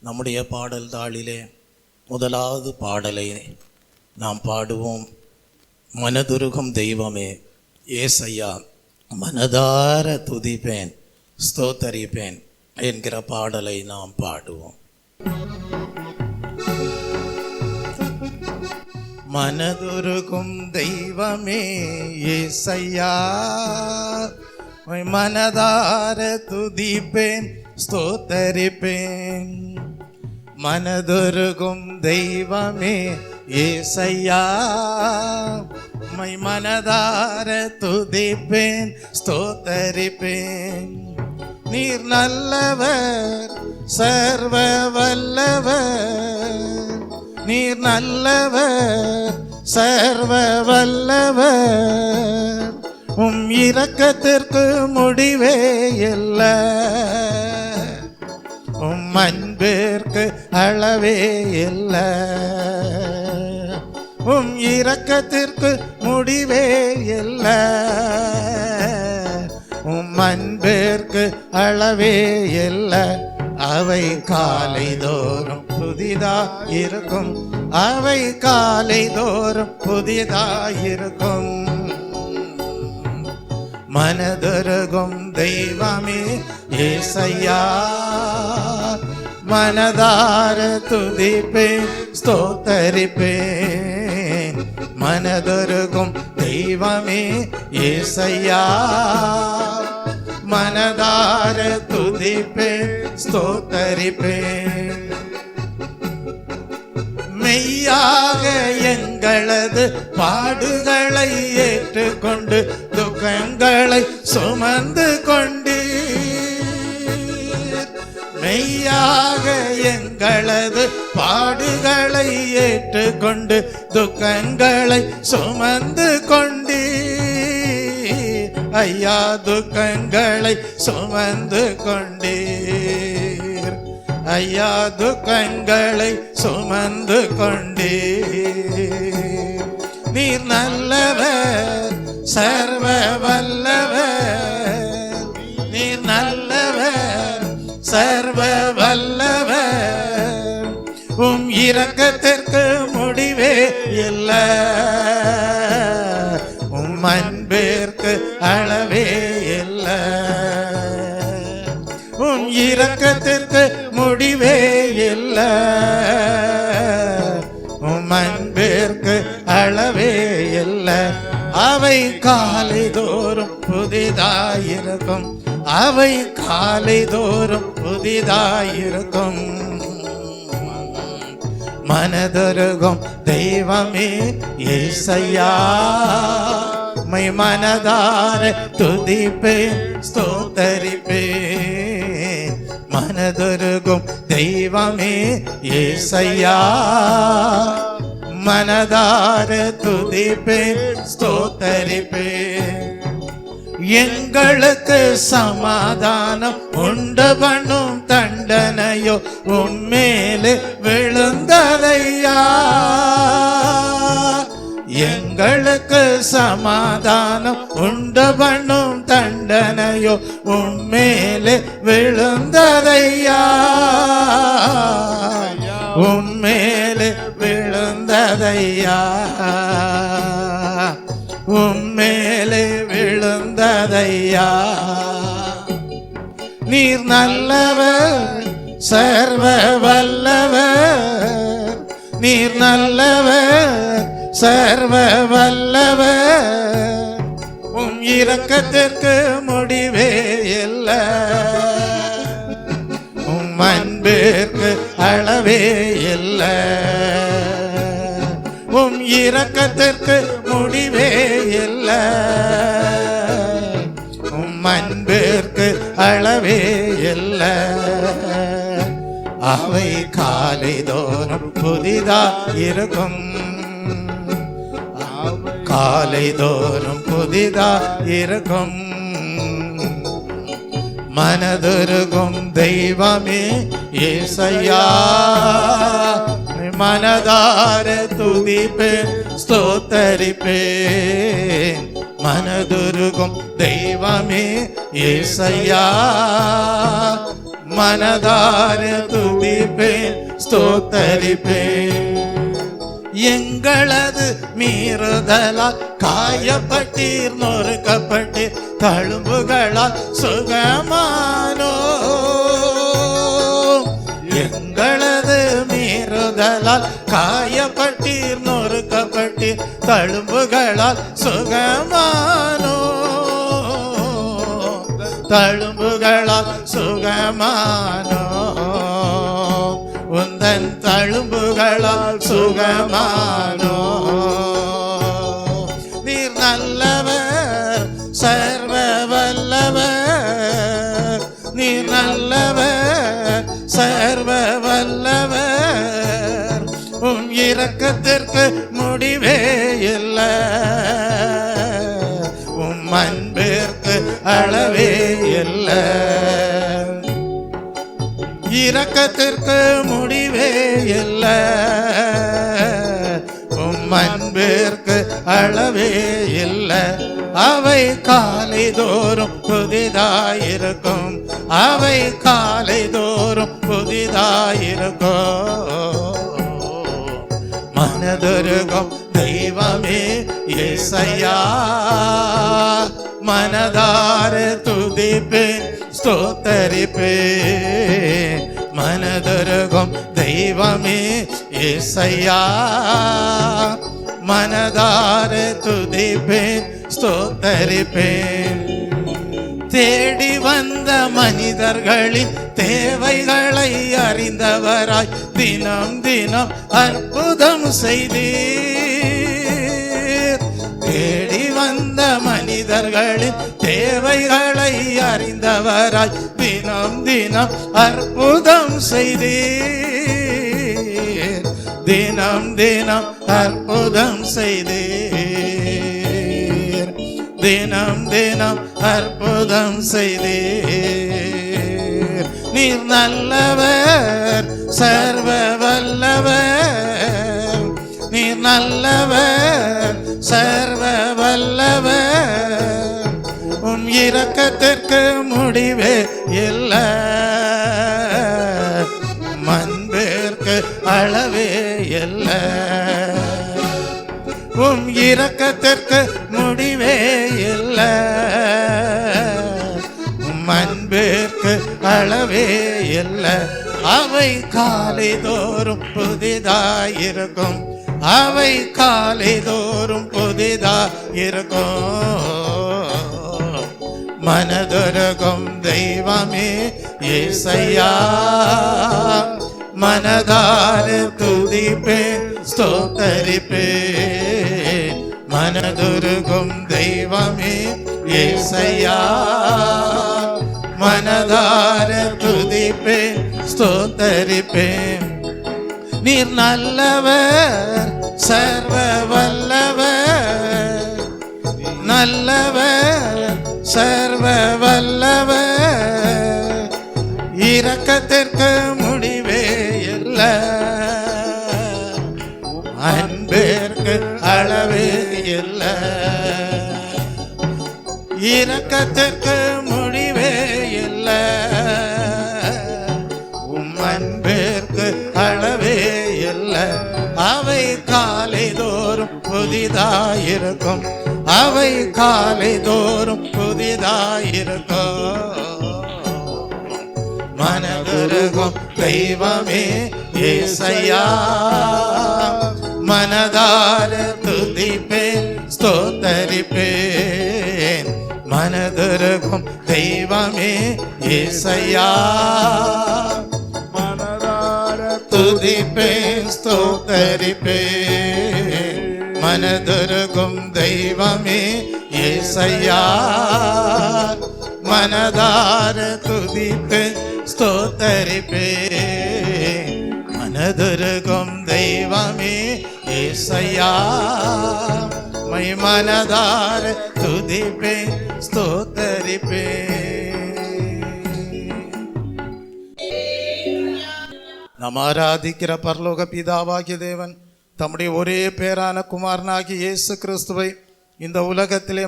நம்முடைய பாடல் தாளிலே முதலாவது பாடலை நாம் பாடுவோம். மனதுருகும் தெய்வமே ஏசையா, மனதார துதிப்பேன் ஸ்தோத்தரிப்பேன் என்கிற பாடலை நாம் பாடுவோம். மனதுருகும் தெய்வமே ஏசையா, மனதார துதிப்பேன் ஸ்தோத்தரிப்பேன். மனதுருகும் தெய்வமே ஏசையா, மனதார துதிப்பேன் ஸ்தோத்தரிப்பேன். நீர் நல்லவர் சர்வ வல்லவர், நீர் நல்லவர் சர்வ வல்லவர். இரக்கத்திற்கு முடிவே இல்லை, அன்பிற்கு அளவே இல்லை. இரக்கத்திற்கு முடிவே இல்லை, அன்பிற்கு அளவே இல்லை. அவை காலை தோறும் புதிதாயிருக்கும், அவை காலை தோறும் புதிதாயிருக்கும். மனதுருகும் தெய்வமே ஏசையா, மனதார துதிப்பேன் ஸ்தோத்தரிப்பேன். மனதுருகும் தெய்வமே ஏசையா, மனதார துதிப்பேன் ஸ்தோத்தரிப்பேன். மெய்யாக எங்களது பாடுகளை ஏற்றுக்கொண்டு துக்கங்களை சுமந்து கொண்டு, மெய்யாக எங்களது பாடுகளை ஏற்றுக்கொண்டு துக்கங்களை சுமந்து கொண்டு, ஐயா துக்கங்களை சுமந்து கொண்டீர், ஐயா துக்கங்களை சுமந்து கொண்டீர். நீர் நல்லவர் சர்வ வல்லவர், நீர் நல்லவர் சர்வ வல்லவர். இரக்கத்திற்கு முடிவே இல்லை, அன்பிற்கு அளவே இல்லை. இரக்கத்திற்கு முடிவே இல்லை, அன்பிற்கு அளவே இல்லை. அவை காலை தோறும் புதிதாயிருக்கும், அவை காலை தோறும் புதிதாயிருக்கும். மனதுருகும் தெய்வமே ஏசையா, மனதார துதிப்பேன் ஸ்தோத்தரிப்பேன். மனதுருகும் தெய்வமே ஏசையா, மனதார துதிப்பேன் ஸ்தோத்தரிப்பேன். எங்களுக்கு சமாதானம் உண்டு பண்ணும் தண்டனையோ உம்மேலே விழுந்ததையா, எங்களுக்கு சமாதானம் உண்டு பண்ணும் தண்டனையோ உம்மேலே விழுந்ததையா, உம்மேலே விழுந்ததையா, உம்மேலே விழுந்ததையா. நீர் நல்லவர் சர்வ வல்லவர், நீர் நல்லவர் சர்வ வல்லவர். இரக்கத்திற்கு முடிவே இல்லை, அன்பிற்கு அளவே இல்லை. இரக்கத்திற்கு முடிவே இல்லை, அன்பிற்கு அளவே இல்லை. அவை காலை தோறும் புதிதாயிருக்கும், காலை தோறும் புதிதாயிருக்கும். மனதுருகும் தெய்வமே ஏசையா, மனதார துதிப்பேன் ஸ்தோத்தரிப்பேன். மனதுருகும் தெய்வமே ஏசையா, மனதார துதிப்பேன் ஸ்தோத்தரிப்பேன். எங்களது மீறுதலால் காயப்பட்டீர், நொறுக்கப்பட்டீர், தழும்புகளால் சுகமானோ. எங்களது மீறுதலால் காயப்பட்டீர், நொறுக்கப்பட்டீர், தழும்புகளால் சுகமானோ. தழும்புகளால் சுகமானோ. உந்தன் தழும்புகளால் சுகமானோ. நீர் நல்லவர், சர்வ வல்லவர். நீர் நல்லவர், சர்வ வல்லவர். உம் இரக்கத்திற்கு முடிவே இல்லை, உம் அன்பிற்கு அளவே இல்லை. இரக்கத்திற்கு முடிவே இல்லை, உம் அன்பிற்கு அளவே இல்லை. அவை காலை தோறும் புதிதாயிருக்கும், அவை காலை தோறும் புதிதாயிருக்கும். மனதுருகும் தெய்வமே இயேசையா, மனதார துதிப்பேன் ஸ்தோத்தரிப்பேன். மனதுருகும் தெய்வமே இயேசையா, மனதார துதிப்பேன் ஸ்தோத்தரிப்பேன். தேடி வந்த மனிதர்களின் தேவைகளை அறிந்தவராய் தினம் தினம் அற்புதம் செய்தீர். தேடி வந்த மனிதர்களின் தேவைகளை அறிந்தவராய் தினம் தினம் அற்புதம் செய்தீர். தினம் தினம் அற்புதம் செய்தீர். தினம் தினம் அற்புதம் செய்தீர். நீர் நல்லவர், சர்வ வல்லவர். நீர் நல்லவர், சர்வ வல்லவர். உம் இரக்கத்திற்கு முடிவே இல்லை, அன்பிற்கு அளவே இல்லை. உம் இரக்கத்திற்கு முடிவே இல்லை, உம் அன்பிற்கு அளவே இல்லை. அவை காலை தோறும் புதிதாயிருக்கும், அவை காலை தோறும் புதிதாயிருக்கும். மனதுருகும் தெய்வமே இயேசையா, மனதார துதிப்பேன் ஸ்தோத்தரிப்பேன். மனதுருகும் தெய்வமே இயேசையா, மனதார துதிப்பேன் ஸ்தோத்தரிப்பேன். நீர் நல்லவர், சர்வ வல்லவர். நல்லவர், சர்வ வல்லவர். இரக்கத்திற்கு முடிவே இல்லை, அன்பிற்கு அளவே இல்லை. இரக்கத்திற்கு முடிவே இல்லை, உம் அன்பிற்கு அளவே இல்லை. அவை காலை தோறும் புதிதாயிருக்கும், அவை காலை தோறும் புதிதாயிருக்கும். மனதுருகும் தெய்வமே இயேசையா, மனதார துதிப்பேன் ஸ்தோத்தரிப்பேன். மனதுருகும் தெய்வமே இயேசையா, மனதார துதிப்பேன் ஸ்தோத்தரிப்பேன். மனதுருகும் தெய்வமே இயேசையா, மனதார துதிப்பேன் ஸ்தோத்தரிப்பேன். மனதுருகும் தெய்வமே இயேசையா, மை மனதார துதிப்பேன் ஸ்தோத்தரிப்பேன். நாம் ஆராதிக்கிற பரலோக பிதாவாகிய தேவன் தம்முடைய ஒரே பேரான குமாரனாகிய இயேசு கிறிஸ்துவை இந்த உலகத்திலே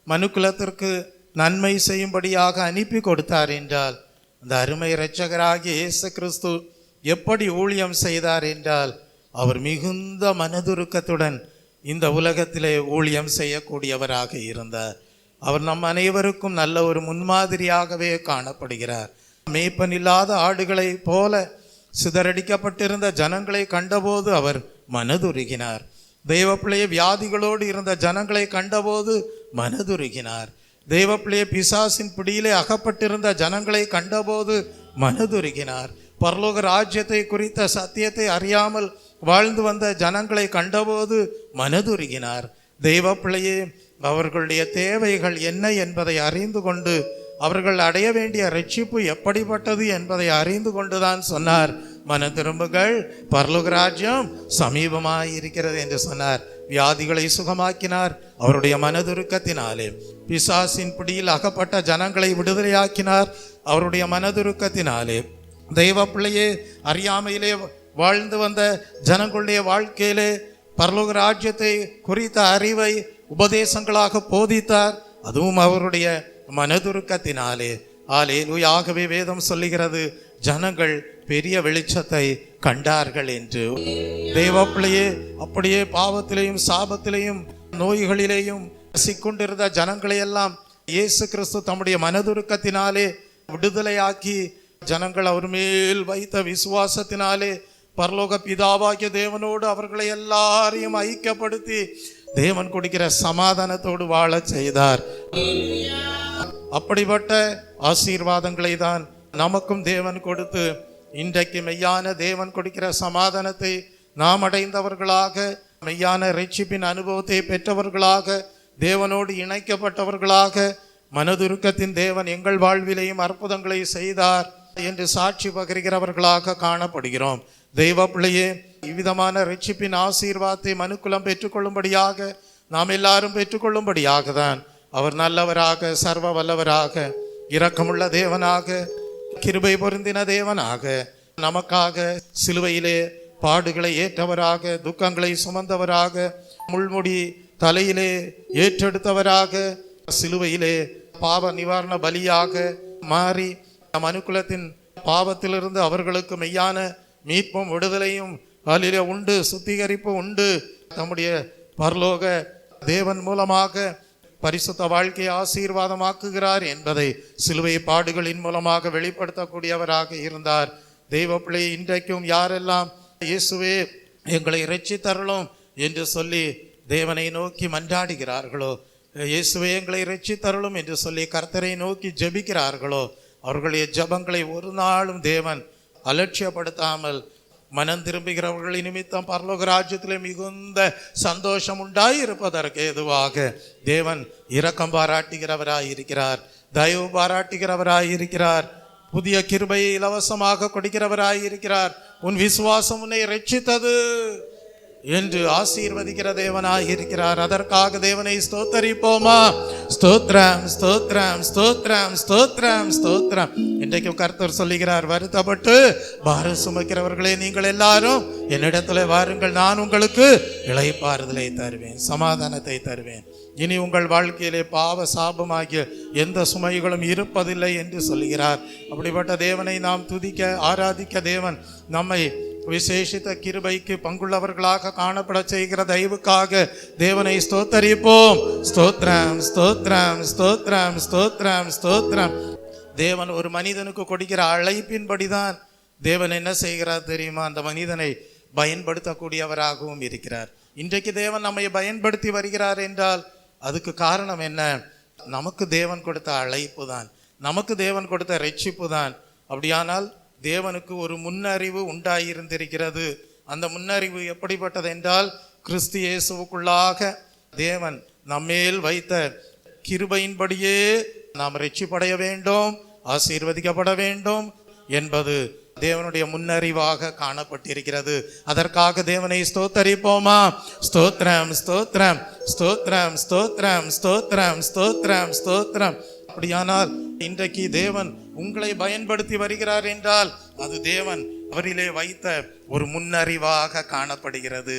மனுக்குலத்திற்கு நன்மை செய்யும்படியாக அனுப்பி கொடுத்தார் என்றால் அந்த அருமை இரட்சகராகிய இயேசு கிறிஸ்து எப்படி ஊழியம் செய்தார் என்றால், அவர் மிகுந்த மனதுருக்கத்துடன் இந்த உலகத்திலே ஊழியம் செய்யக்கூடியவராக இருந்தார். அவர் நம் அனைவருக்கும் நல்ல ஒரு முன்மாதிரியாகவே காணப்படுகிறார். மேய்ப்பன் இல்லாத ஆடுகளை போல சிதறடிக்கப்பட்டிருந்த ஜனங்களை கண்டபோது அவர் மனதுருகினார். தெய்வப்பிள்ளைய வியாதிகளோடு இருந்த ஜனங்களை கண்டபோது மனதுருகினார். தெய்வப்பிள்ளைய பிசாசின் பிடியிலே அகப்பட்டிருந்த ஜனங்களை கண்டபோது மனதுருகினார். பரலோக ராஜ்யத்தை குறித்த சத்தியத்தை அறியாமல் வாழ்ந்து வந்த ஜனங்களை கண்டபோது மனதுருகினார். தெய்வப்பிள்ளையே அவர்களுடைய தேவைகள் என்ன என்பதை அறிந்து கொண்டு, அவர்கள் அடைய வேண்டிய ரட்சிப்பு எப்படிப்பட்டது என்பதை அறிந்து கொண்டுதான் சொன்னார், மன திரும்புகள், பரலோக ராஜ்யம் சமீபமாயிருக்கிறது என்று சொன்னார். வியாதிகளை சுகமாக்கினார் அவருடைய மனதுருக்கத்தினாலே. பிசாசின் பிடியில் அகப்பட்ட ஜனங்களை விடுதலையாக்கினார் அவருடைய மனதுருக்கத்தினாலே. தெய்வ பிள்ளையே, அறியாமையிலே வாழ்ந்து வந்த ஜனங்களுடைய வாழ்க்கையிலே பரலோக ராஜ்யத்தை குறித்த அறிவை உபதேசங்களாக போதித்தார், அதுவும் அவருடைய மனதுருக்கத்தினாலே. அல்லேலூயா. ஆகவே வேதம் சொல்லுகிறது, ஜனங்கள் பெரிய வெளிச்சத்தை கண்டார்கள் என்று. தெய்வப்பிள்ளையே, அப்படியே பாவத்திலேயும் சாபத்திலேயும் நோய்களிலேயும் சிக்கொண்டிருந்த ஜனங்களையெல்லாம் இயேசு கிறிஸ்து தம்முடைய மனதுருக்கத்தினாலே விடுதலையாக்கி, ஜனங்கள் அவர் மேல் வைத்த விசுவாசத்தினாலே பரலோக பிதாவாகிய தேவனோடு அவர்களை எல்லாரையும் ஐக்கியப்படுத்தி தேவன் கொடுக்கிற சமாதானத்தோடு வாழ செய்தார். அப்படிப்பட்ட ஆசீர்வாதங்களை தான் நமக்கும் தேவன் கொடுத்து, இன்றைக்கு மெய்யான தேவன் கொடுக்கிற சமாதானத்தை நாம் அடைந்தவர்களாக, மெய்யான ரட்சிப்பின் அனுபவத்தை பெற்றவர்களாக, தேவனோடு இணைக்கப்பட்டவர்களாக, மனதுருக்கத்தின் தேவன் எங்கள் வாழ்விலேயும் அற்புதங்களை செய்தார் என்று சாட்சி பகிர்கிறவர்களாக காணப்படுகிறோம். தெய்வ பிள்ளையே, இவ்விதமான ரட்சிப்பின் ஆசீர்வாதத்தை மனுக்குலம் பெற்றுக்கொள்ளும்படியாக, நாம் எல்லாரும் பெற்றுக்கொள்ளும்படியாக தான் அவர் நல்லவராக, சர்வ வல்லவராக, இரக்கமுள்ள தேவனாக, கிருபை பொருந்தின தேவனாக, நமக்காக சிலுவையிலே பாடுகளை ஏற்றவராக, துக்கங்களை சுமந்தவராக, முள்முடி தலையிலே ஏற்றெடுத்தவராக, சிலுவையிலே பாவ நிவாரண பலியாக மாறி மனுக்குலத்தின் பாவத்திலிருந்து அவர்களுக்கு மெய்யான மீட்பும் விடுதலையும் அதிலே உண்டு, சுத்திகரிப்பு உண்டு. தம்முடைய பரலோக தேவன் மூலமாக பரிசுத்த வாழ்க்கையை ஆசீர்வாதமாக்குகிறார் என்பதை சிலுவை பாடுகளின் மூலமாக வெளிப்படுத்தக்கூடியவராக இருந்தார். தெய்வ பிள்ளை, இன்றைக்கும் யாரெல்லாம் இயேசுவே எங்களை இரட்சித்தருளும் என்று சொல்லி தேவனை நோக்கி மன்றாடுகிறார்களோ, இயேசுவே எங்களை இரட்சித்தருளும் என்று சொல்லி கர்த்தரை நோக்கி ஜெபிக்கிறார்களோ, அவர்களுடைய ஜெபங்களை ஒரு நாளும் தேவன் அலட்சியப்படுத்தாமல் மனம் திரும்புகிறவர்களின் நிமித்தம் பரலோக ராஜ்யத்திலே மிகுந்த சந்தோஷம் உண்டாயிருப்பதற்கு ஏதுவாக தேவன் இரக்கம் பாராட்டுகிறவராய் இருக்கிறார், தயவு பாராட்டுகிறவராய் இருக்கிறார், புதிய கிருபையை இலவசமாக கொடுக்கிறவராய் இருக்கிறார். உன் விசுவாசம் உன்னை இரட்சித்தது என்று ஆசீர்வதிக்கிற தேவனாய் இருக்கிறார். அதற்காக தேவனை ஸ்தோத்தரிப்போமா? ஸ்தோத்ரம், ஸ்தோத்ரம், ஸ்தோத்ரம், ஸ்தோத்ரம், ஸ்தோத்ரம். இன்றைக்கும் கர்த்தர் சொல்லுகிறார், வருத்தப்பட்டு பாரம் சுமக்கிறவர்களே நீங்கள் எல்லாரும் என்னிடத்துல வாருங்கள், நான் உங்களுக்கு இளைப்பாறுதலை தருவேன், சமாதானத்தை தருவேன். இனி உங்கள் வாழ்க்கையிலே பாவ சாபமாகிய எந்த சுமைகளும் இருப்பதில்லை என்று சொல்லுகிறார். அப்படிப்பட்ட தேவனை நாம் துதிக்க, ஆராதிக்க தேவன் நம்மை விசேஷித்த கிருபைக்கு பங்குள்ளவர்களாக காணப்பட செய்கிற தயவுக்காக தேவனை ஸ்தோத்தரிப்போம். ஸ்தோத்ரம், ஸ்தோத்ரம், ஸ்தோத்ரம், ஸ்தோத்ரம், ஸ்தோத்ரம். தேவன் ஒரு மனிதனுக்கு கொடுக்கிற அழைப்பின்படிதான் தேவன் என்ன செய்கிறார் தெரியுமா? அந்த மனிதனை பயன்படுத்தக்கூடியவராகவும் இருக்கிறார். இன்றைக்கு தேவன் நம்மை பயன்படுத்தி வருகிறார் என்றால் அதுக்கு காரணம் என்ன? நமக்கு தேவன் கொடுத்த அழைப்பு தான், நமக்கு தேவன் கொடுத்த ரட்சிப்பு தான். அப்படியானால் தேவனுக்கு ஒரு முன்னறிவு உண்டாயிருந்திருக்கிறது. அந்த முன்னறிவு எப்படிப்பட்டது என்றால், கிறிஸ்து இயேசுவுக்குள்ளாக தேவன் நம்மேல் வைத்த கிருபையின்படியே நாம் ரட்சிப்படைய வேண்டும், ஆசீர்வதிக்கப்பட வேண்டும் என்பது தேவனுடைய முன்னறிவாக காணப்பட்டிருக்கிறது. அதற்காக தேவனை ஸ்தோத்தரிப்போமா? ஸ்தோத்ரம், ஸ்தோத்ரம், ஸ்தோத்ரம், ஸ்தோத்ரம், ஸ்தோத்ரம், ஸ்தோத்ரம், ஸ்தோத்ரம். அப்படியானால் இன்றைக்கு தேவன் உங்களை பயன்படுத்தி வருகிறார் என்றால் அது தேவன் அவரிலே வைத்த ஒரு முன்னறிவாக காணப்படுகிறது.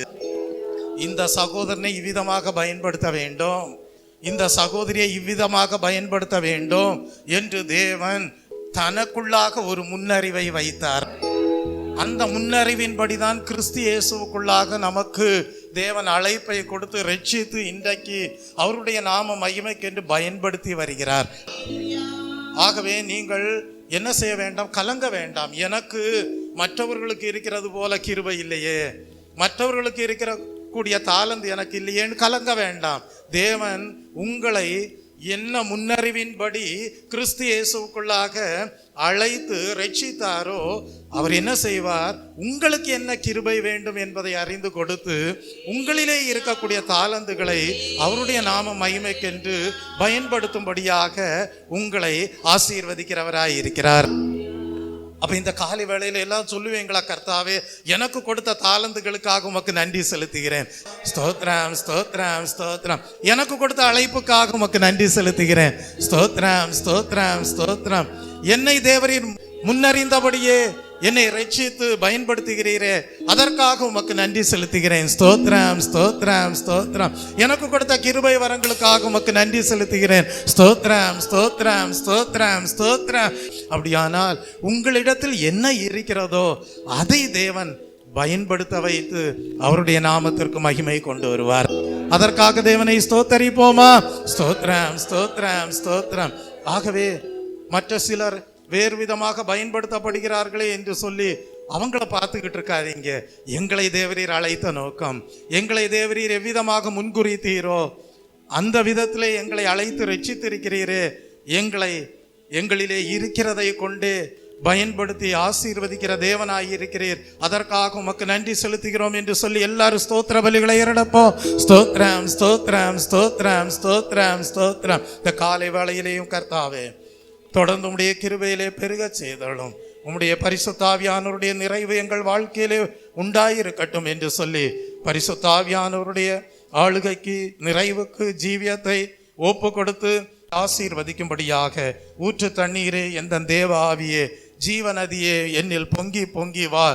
இந்த சகோதரனை இவ்விதமாக பயன்படுத்த வேண்டும், இந்த சகோதரியை இவ்விதமாக பயன்படுத்த வேண்டும் என்று தேவன் தனக்குள்ளாக ஒரு முன்னறிவை வைத்தார். அந்த முன்னறிவின்படிதான் கிறிஸ்து இயேசுவுக்குள்ளாக நமக்கு தேவன் அழைப்பை கொடுத்து ரட்சித்து இன்றைக்கு அவருடைய நாம மகிமைக்கென்று பயன்படுத்தி வருகிறார். ஆகவே நீங்கள் என்ன செய்ய வேண்டாம், கலங்க வேண்டாம். எனக்கு மற்றவர்களுக்கு இருக்கிறது போல கிருபை இல்லையே, மற்றவர்களுக்கு இருக்கிற கூடிய தாளந்து எனக்கு இல்லையேன்னு கலங்க வேண்டாம். தேவன் உங்களை என்ன முன்னறிவின்படி கிறிஸ்து இயேசுவுக்குள்ளாக அழைத்து ரட்சித்தாரோ அவர் என்ன செய்வார், உங்களுக்கு என்ன கிருபை வேண்டும் என்பதை அறிந்து கொடுத்து உங்களிலே இருக்கக்கூடிய தாளந்துகளை அவருடைய நாம மகிமைக்கென்று பயன்படுத்தும்படியாக உங்களை ஆசீர்வதிக்கிறவராய் இருக்கிறார். அப்ப இந்த காலை வேளையில எல்லாம் சொல்லுவீங்களா, கர்த்தாவே எனக்கு கொடுத்த தாளந்துகளுக்காக உமக்கு நன்றி செலுத்துகிறேன், ஸ்தோத்ரம் ஸ்தோத்ரம் ஸ்தோத்ரம். எனக்கு கொடுத்த அழைப்புக்காக உமக்கு நன்றி செலுத்துகிறேன், ஸ்தோத்ரம் ஸ்தோத்ரம் ஸ்தோத்ரம். என்னை தேவரீர் முன்னறிந்தபடியே என்னை ரட்சித்து பயன்படுத்துகிறீரே, அதற்காக உமக்கு நன்றி செலுத்துகிறேன், ஸ்தோத்ரம் ஸ்தோத்ரம் ஸ்தோத்ரம். எனக்கு கொடுத்த கிருபை வரங்களுக்காக உமக்கு நன்றி செலுத்துகிறேன், ஸ்தோத்ரம் ஸ்தோத்ரம் ஸ்தோத்ரம் ஸ்தோத்ரம். அப்படியானால் உங்களிடத்தில் என்ன இருக்கிறதோ அதை தேவன் பயன்படுத்த வைத்து அவருடைய நாமத்திற்கு மகிமை கொண்டு வருவார். அதற்காக தேவனை ஸ்தோத்தரிப்போமா? ஸ்தோத்ரம் ஸ்தோத்ரம் ஸ்தோத்ரம். ஆகவே மற்ற சிலர் வேறு விதமாக பயன்படுத்தப்படுகிறார்களே என்று சொல்லி அவங்கள பார்த்துக்கிட்டு இருக்காதீங்க. எங்களை தேவரீர் அழைத்த நோக்கம், எங்களை தேவரீர் எவ்விதமாக முன்குறித்தீரோ அந்த விதத்திலே எங்களை அழைத்து ரட்சித்திருக்கிறீரே, எங்களிலே இருக்கிறதை கொண்டு பயன்படுத்தி ஆசீர்வதிக்கிற தேவனாய் இருக்கிறீர், அதற்காக உமக்கு நன்றி செலுத்துகிறோம் என்று சொல்லி எல்லாரும் ஸ்தோத்திர பலிகளை ஏறெடுப்போம். ஸ்தோத்ரம் ஸ்தோத்ரம் ஸ்தோத்ரம் ஸ்தோத்ரம் ஸ்தோத்ரம். இந்த காலை வேளையிலேயும் கர்த்தாவே தொடர்ந்து உம்முடைய கிருபையிலே பெருக செய்தலும், உம்முடைய பரிசுத்த ஆவியானவருடைய நிறைவு எங்கள் வாழ்க்கையிலே உண்டாயிருக்கட்டும் என்று சொல்லி பரிசுத்த ஆவியானவருடைய ஆளுகைக்கு நிறைவுக்கு ஜீவியத்தை ஒப்பு கொடுத்து ஆசீர்வதிக்கும்படியாக ஊற்று தண்ணீரே எந்த தேவ ஆவியே ஜீவநதியே என்னில் பொங்கி பொங்கி வா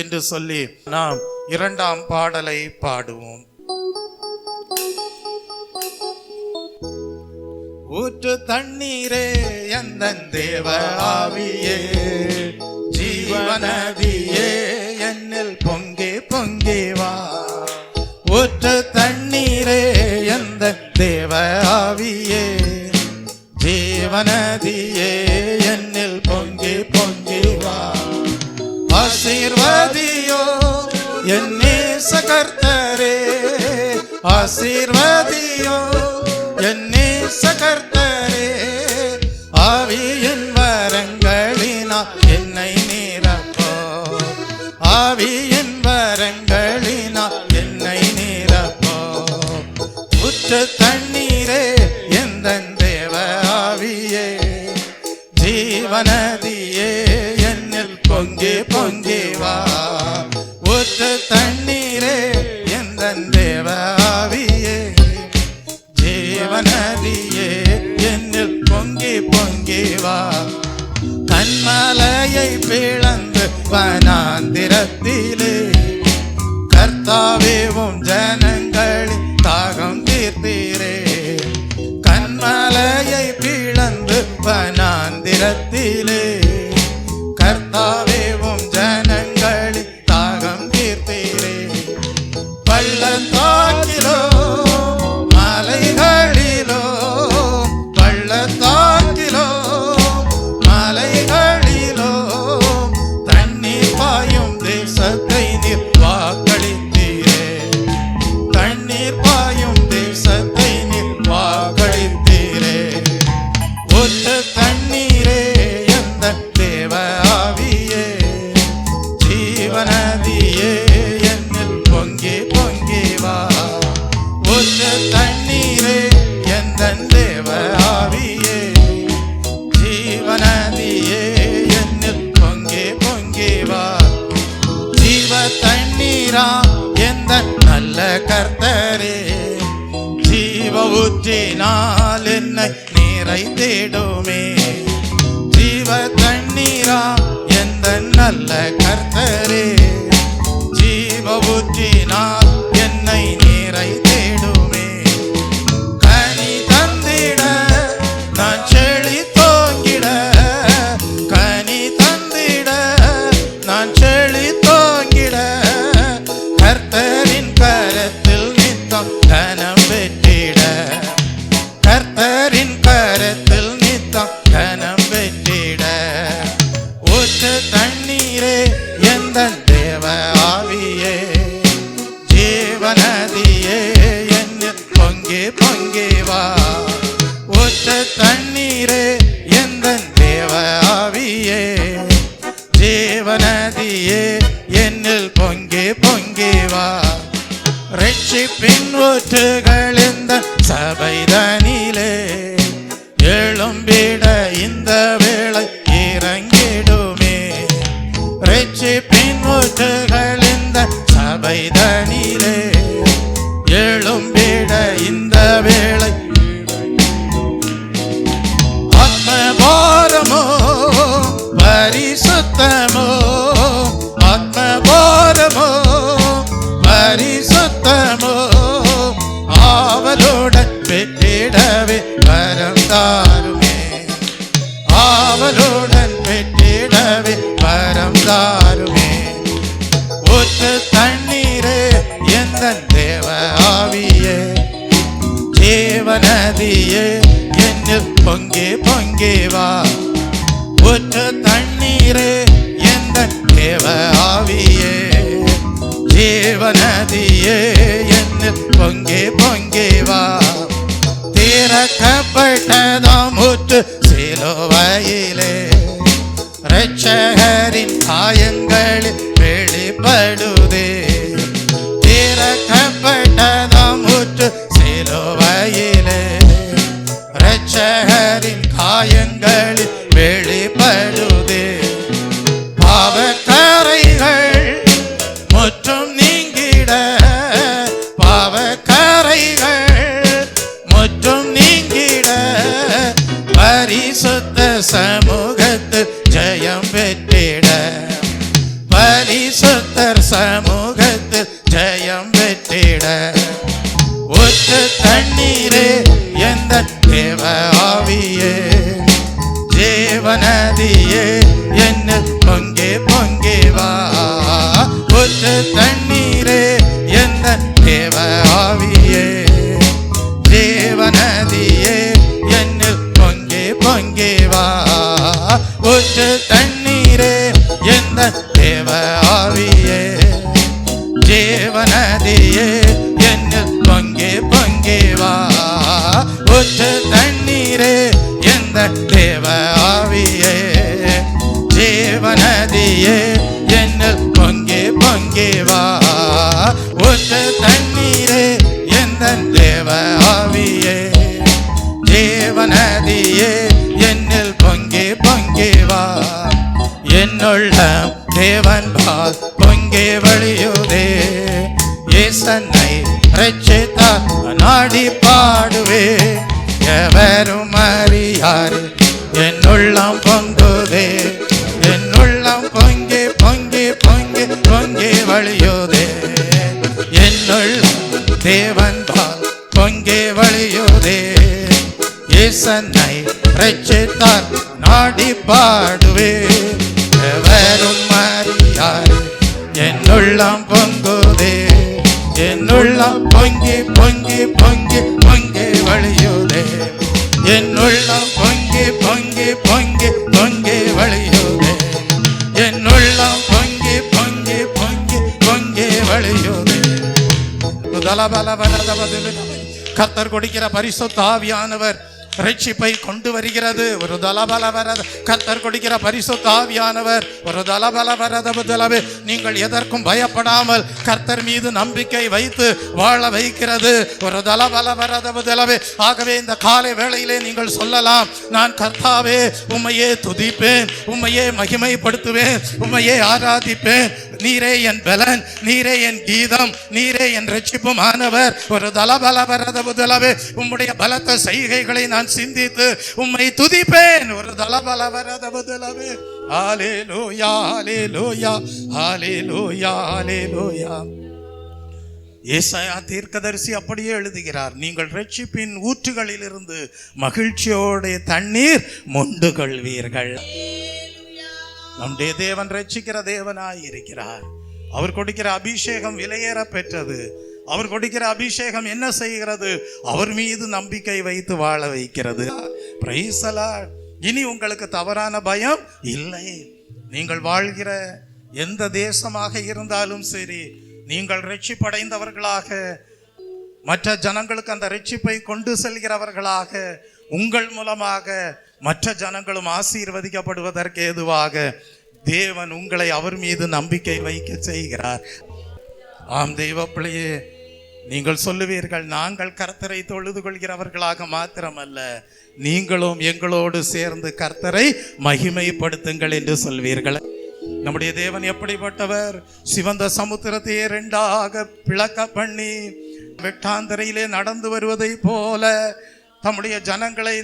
என்று சொல்லி நாம் இரண்டாம் பாடலை பாடுவோம். ஊற்று தண்ணீரே எந்தன் தேவ ஆவியே ஜீவநதியே என்னில் பொங்கி பொங்கி வா. ஊற்று தண்ணீரே எந்தன் தேவ ஆவியே ஜீவநதியே என்னில் பொங்கி பொங்கி வா. ஆசீர்வதியோ என் நேச கர்த்தரே, ஆசீர்வதியோ என் நேச கர்த்தரே, ஆவியின் வரங்களினால் என்னை நிரப்போ, ஆவியின் வரங்களினால் என்னை நிரப்போ. ஊற்று தண்ணீரே எந்தன் தேவ ஆவியே ஜீவநதியே என்னில் பொங்கி பொங்கி வா. ஊற்று தண்ணீரே எந்தன் தேவ ஆவியே ஜீவநதியே என்னில் பொங்கி பொங்கி வா. கன்மலையை பிளந்து வனாந்திரத்திலே கர்த்தாவே உம் ஜனங்களின் தாகம் தீர்த்தீரே. கன்மலையை பிளந்து வனாந்திரத்திலே கர்த்தாவே உம் ஜனங்களின் தாகம் தீர்த்தீரே. பள்ளத்தாக்கிலோ மலைகளிலோ, பள்ளத்தாக்கிலோ மலைகளிலோ தண்ணீர் பாயும் தேசத்தை நீர் வாக்களித்தீரே. தண்ணீர் பாயும் தேசத்தை நீர் வாக்களித்தீரே. ஊற்று தண்ணீரே எந்த தேவ ஆவியே ஜீவநதியே என்னில் பொங்கி பொங்கி வா. ஊற்று தண்ணீரே எந்தன் தேவ ஆவியே ஜீவநதியே என்னில் பொங்கி பொங்கி வா. ஜீவ தண்ணீரா எந்தன் நல்ல கர்த்தரே, ஜீவ ஊற்றினால் என்னை நிறைந்திடுமே. ஜீவ தண்ணீரா எந்தன் நல்ல கர்த்தரே, ஜீவ ஊற்றினால் என்னை நிறைந்திடுமே. கனி தந்திட நான் செழி தோங்கிட, ஊற்று தண்ணீரே எந்த தேவ ஆவியே, ஜீவநதியே என்னில் பொங்கி பொங்கி வா. ஊற்று தண்ணீரே எந்த தேவ ஆவியே, ஜீவநதியே என்னில் பொங்கி பொங்கி வா. ரட்சிப்பின் ஊற்றுகள் இந்த சபைதனிலே எழும்பிட இந்த வேளை இறங்கிடுமே. ரட்சிப்பின் ஊற்றுகள் இந்த சபைதனிலே எழும்பிட இந்த வேளை. ஆத்மபாரமோ பரிசுத்தமோ, ஆத்மபாரமோ பரிசுத்தமோ ஆவலுடன் பெற்றிடவே வரம் தாருமே. ஆவலுடன் பெற்றிடவே வரம் தாருமே. ஊற்று தண்ணீரே எந்த தேவ ஆவியே, ஜீவநதியே என்னில் பொங்கி பொங்கி வா. ஊற்று தண்ணீரே எந்த தேவ ஆவியே, ஜீவநதியே என்னில் பொங்கி பொங்கி வா. திறக்கப்பட்டதாம் ஊற்று சிலுவையிலே இரட்சகரின் காயங்களில் வெளிப்படுதே. திறக்கப்பட்டதாம் ஊற்று சிலுவையிலே இரட்சகரின் காயங்களில் வெளிப்படுதே. பாவக்கரைகள் முற்றும் நீங்கிட, பாவக்கரைகள் முற்றும் நீங்கிட பரிசுத்த சமூகத்தில் ஜெயம் பெற்றிட, பரிசுத்தர் சமூகத்தில் ஜெயம் பெற்றிட. ஊற்று தண்ணீரே எந்த தேவ ஆவியே, ஜீவநதியே என்னில் பொங்கி பொங்கி வா. ஊற்று தண்ணீரே எந்த தேவ ஆவியே, ஜீவநதியே என்னில் பொங்கி பொங்கி வா. ஊற்று தண்ணீரே எந்த தேவ ஆவியே, ஜீவநதியே என்னில் பொங்கி பொங்கி வா. ஊற்று தண்ணீரே எந்த தேவ ஆவியே, ஜீவநதியே என்னில் பொங்கி பொங்கி வா. ஊற்று தண்ணீரே எந்த தேவ ஆவியே, ஜீவநதியே என்னில் பொங்கி பொங்கி வா. என்னுள்ள தேவன் பால் பொங்கி வழியுதே, இயேசன்னை ரட்சித்தார் நாடி பாடுவே. எவரும் அறியாரு என்னுள்ளம் பொங்குதே, என்னுள்ளம் பொங்கி பொங்கி பொங்கி பொங்கி வழியுதே. என்னுள்ளம் தேவன் பால் பொங்கி வழியுதே, இயேசன்னை ரட்சித்தார் நாடி பாடுவே. எவரும் அறியாரு என்னுள்ளம் பொங்குதே, என்னுள்ளம் பொங்கி பொங்கி பொங்கி பொங்கி வழியுதே. என்னுள்ளம் பொங்கி பொங்கி பொங்கி பொங்கி வழியுதே. என்னுள்ளம் பொங்கி பொங்கி பொங்கி பொங்கி வழியுதே. கர்த்தர் கொடுக்கிற பரிசுத்த ஆவியானவர் ரட்சிப்பை கொண்டு வருகிறது. ஒரு தலபலவரத கர்த்தர் கொடுக்கிற பரிசுத்த ஆவியானவர் ஒரு தலபலவரதபுதலவே நீங்கள் எதற்கும் பயப்படாமல் கர்த்தர் மீது நம்பிக்கை வைத்து வாழ வைக்கிறது. ஒரு தலபலவரதபுதலவே. ஆகவே இந்த காலை வேளையிலே நீங்கள் சொல்லலாம், நான் கர்த்தாவே உம்மையே துதிப்பேன், உம்மையே மகிமைப்படுத்துவேன், உம்மையே ஆராதிப்பேன். நீரே என் பலன், நீரே என் கீதம், நீரே என் ரட்சிப்புமானவர். ஒரு தலபலவரதபுதலவே. உம்முடைய பலத்த செய்கைகளை நான் சிந்தித்து உம்மை துதிப்பேன். ஒரு தலபலவரதபுதலவே. ஹல்லேலூயா ஹல்லேலூயா ஹல்லேலூயா ஹல்லேலூயா. ஏசாயா தீர்க்கதரிசி அப்படியே எழுதுகிறார், நீங்கள் ரட்சிப்பின் ஊற்றுகளிலிருந்து மகிழ்ச்சியோட தண்ணீர் மொண்டு கொள்வீர்கள். நம்முடைய தேவன் ரட்சிக்கிற தேவனாய் இருக்கிறார். அவர் கொடுக்கிற அபிஷேகம் விலையேற பெற்றது. அவர் கொடுக்கிற அபிஷேகம் என்ன செய்கிறது? அவர் மீது நம்பிக்கை வைத்து வாழ வைக்கிறது. Praise the Lord. இனி உங்களுக்கு தவறான பயம் இல்லை. நீங்கள் வாழ்கிற எந்த தேசமாக இருந்தாலும் சரி, நீங்கள் ரட்சிப்படைந்தவர்களாக, மற்ற ஜனங்களுக்கு அந்த ரட்சிப்பை கொண்டு செல்கிறவர்களாக, உங்கள் மூலமாக மற்ற ஜனங்களும் ஆசீர்வதிக்கப்படுவதற்கு ஏதுவாக தேவன் உங்களை அவர் மீது நம்பிக்கை வைக்க செய்கிறார். ஆம் தெய்வ பிள்ளையே, நீங்கள் சொல்லுவீர்கள், நாங்கள் கர்த்தரை தொழுது கொள்கிறவர்களாக மாத்திரமல்ல, நீங்களும் எங்களோடு சேர்ந்து கர்த்தரை மகிமைப்படுத்துங்கள் என்று சொல்வீர்கள். நம்முடைய தேவன் எப்படிப்பட்டவர்? சிவந்த சமுத்திரத்தையே இரண்டாக பிளக்க பண்ணி வெட்டாந்தரையிலே நடந்து வருவதை போல தம்முடைய ஜனங்களை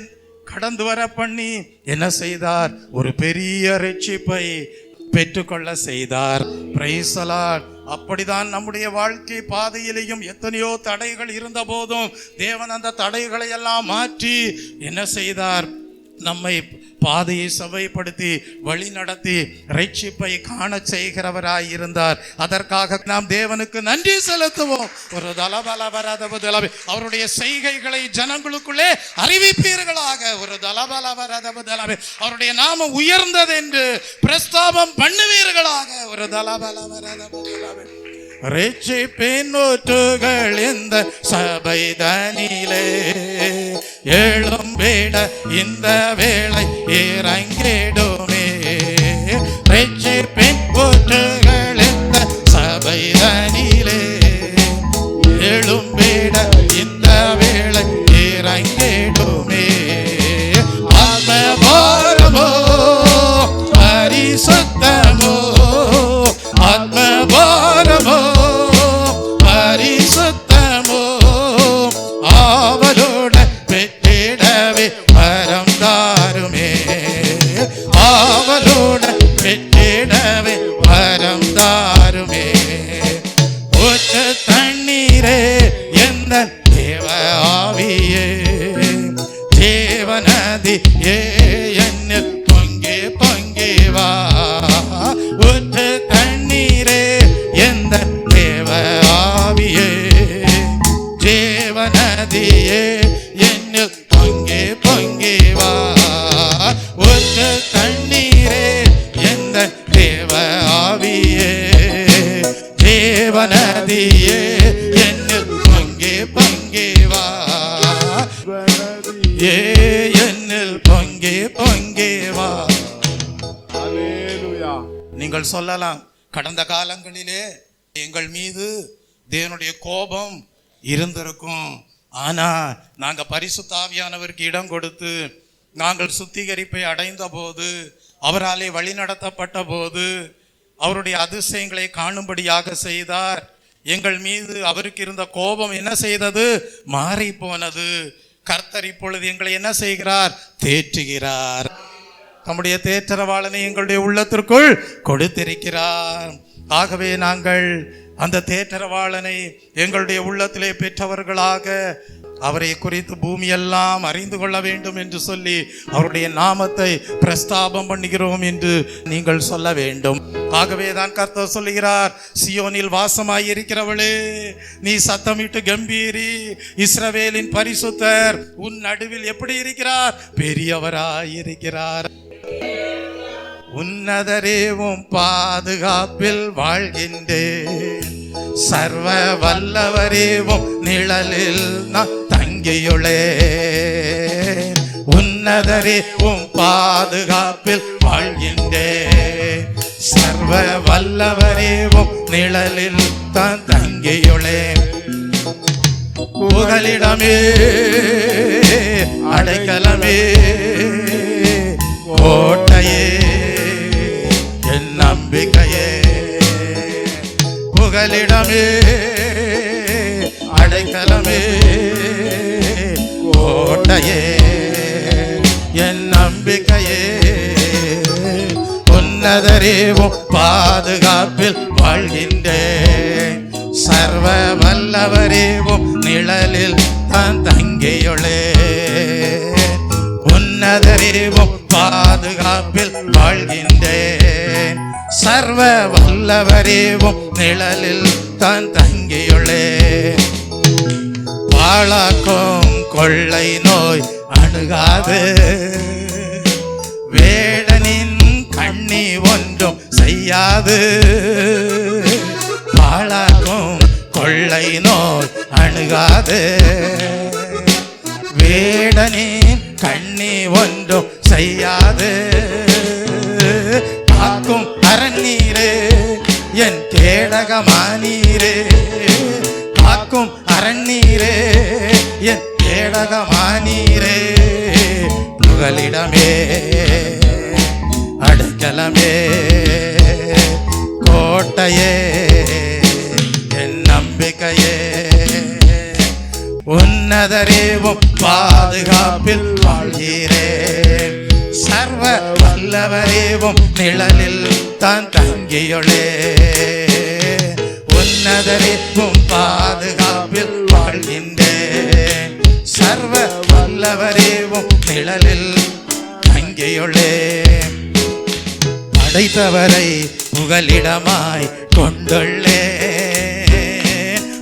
கடந்து வர பண்ணி என்ன செய்தார்? ஒரு பெரிய ரட்சிப்பை பெற்றுக்கொள்ள செய்தார். Praise the Lord. அப்படிதான் நம்முடைய வாழ்க்கை பாதையிலேயும் எத்தனையோ தடைகள் இருந்த போதும் தேவன் அந்த தடைகளை எல்லாம் மாற்றி என்ன செய்தார்? நம்மை பாதையை செவ்வாய்ப்படுத்தி வழி நடத்தி ரட்சிப்பை காண செய்கிறவராய் இருந்தார். அதற்காக நாம் தேவனுக்கு நன்றி செலுத்துவோம். ஒரு தலபலவரதபுதலபி அவருடைய செய்கைகளை ஜனங்களுக்குள்ளே அறிவிப்பீர்களாக. ஒரு தலபலவரதபுதலபி அவருடைய நாமம் உயர்ந்தது என்று பிரஸ்தாபம் பண்ணுவீர்களாக. ஒரு தலபலவரதபுதலபி ரட்சிப்பின் ஊற்றுகள் இந்த சபைதனிலே எழும்பிட இந்த வேளை இறங்கிடுமே. ரட்சிப்பின் ஊற்றுகள் இந்த சபைதனிலே எழும்பிட இந்த வேளை இறங்கிடுமே. ஆத்மபாரமோ பரிசுத்தமோ, ஆத்மபாரமோ பரிசுத்தமோ ஆவலோட பெற்றிடவே வரம் தாருமே. ஆவலோட பெற்றிடவே வரம் தாருமே. ஊற்று தண்ணீரே எந்த தேவ ஆவியே, தேவநதி என்னில் பொங்கி பொங்கி வா. ஊற்று தண்ணீரே எந்த தேவ ஆவியே, தேவநதியே என்னில் பொங்கி பொங்கி வா. ஊற்று தண்ணீரே எந்த தேவ ஆவியே, தேவநதியே என்னில் பொங்கி பொங்கி வா. என்னில் பொங்கி பொங்கி வா. நீங்கள் சொல்லலாம், கடந்த காலங்களிலே எங்கள் மீது தேவனுடைய கோபம் இருந்திருக்கும். ஆனா நாங்க பரிசுத்த ஆவியானவருக்கு இடம் கொடுத்து நாங்கள் சுத்திகரிப்பை அடைந்த போது, அவராலே வழி நடத்தப்பட்ட போது அவருடைய அதிசயங்களை காணும்படியாக செய்தார். எங்கள் மீது அவருக்கு இருந்த கோபம் என்ன செய்தது? மாறி போனது. கர்த்தர் இப்பொழுது எங்களை என்ன செய்கிறார்? தேற்றுகிறார். நம்முடைய தேற்றரவாளனை எங்களுடைய உள்ளத்திற்குள் கொடுத்திருக்கிறார். ஆகவே நாங்கள் அந்த தேற்றரவாளனை எங்களுடைய உள்ளத்திலே பெற்றவர்களாக அவரை குறித்து பூமியெல்லாம் அறிந்து கொள்ள வேண்டும் என்று சொல்லி அவருடைய நாமத்தை பிரஸ்தாபம் பண்ணுகிறோம் என்று நீங்கள் சொல்ல வேண்டும். ஆகவே தான் கர்த்தர் சொல்லுகிறார், சியோனில் வாசமாயிருக்கிறவளே நீ சத்தமிட்டு கம்பீரி. இஸ்ரவேலின் பரிசுத்தர் உன் நடுவில் எப்படி இருக்கிறார்? பெரியவராயிருக்கிறார். உன்னதரேவும் பாதுகாப்பில் வாழ்கின்றேன், சர்வ வல்லவரேவும் நிழலில் நான் தங்கியுள்ளேன். உன்னதரேவும் பாதுகாப்பில் வாழ்கின்றேன், சர்வ வல்லவரேவும் நிழலில் தான் தங்கியுள்ளேன். புகலிடமே அடைக்கலமே கோட்டையே என் நம்பிக்கையே. புகலிடமே அடைக்கலமே கோட்டையே என் நம்பிக்கையே. உன்னதரேவும் பாதுகாப்பில் வாழ்கின்றேன், சர்வ வல்லவரேவும் நிழலில் தான் தங்கியுள்ளேன். உன்னதரேவும் பாதுகாப்பில் வாழ்கின்றேன், சர்வ வல்லவரேவும் நிழலில் தான் தங்கியுள்ளேன். பாழாக்கும் கொள்ளை நோய் அணுகாது, வேடனின் கண்ணி ஒன்றும் செய்யாது, பாழாக்கும் கொள்ளை நோய் அணுகாது. வேடனின் கண்ணி ஒன்றும் செய்யாது, காக்கும் அரண்நீரே என் கேடகமானீரே, காக்கும் அரண்நீரே என் கேடகமானீரே. புகலிடமே அடைக்கலமே கோட்டையே என் நம்பிக்கையே, உன்னதரேவும் பாதுகாப்பில் வாழ்கிறேன். சர்வ வல்லவரேவும் நிழலில் தான் தங்கியுள்ளே, உன்னதரேவும் பாதுகாப்பில் வாழ்கின்றேன். சர்வ வல்லவரேவும் நிழலில் தங்கியுள்ளே, படைத்தவரை புகலிடமாய் கொண்டுள்ளே.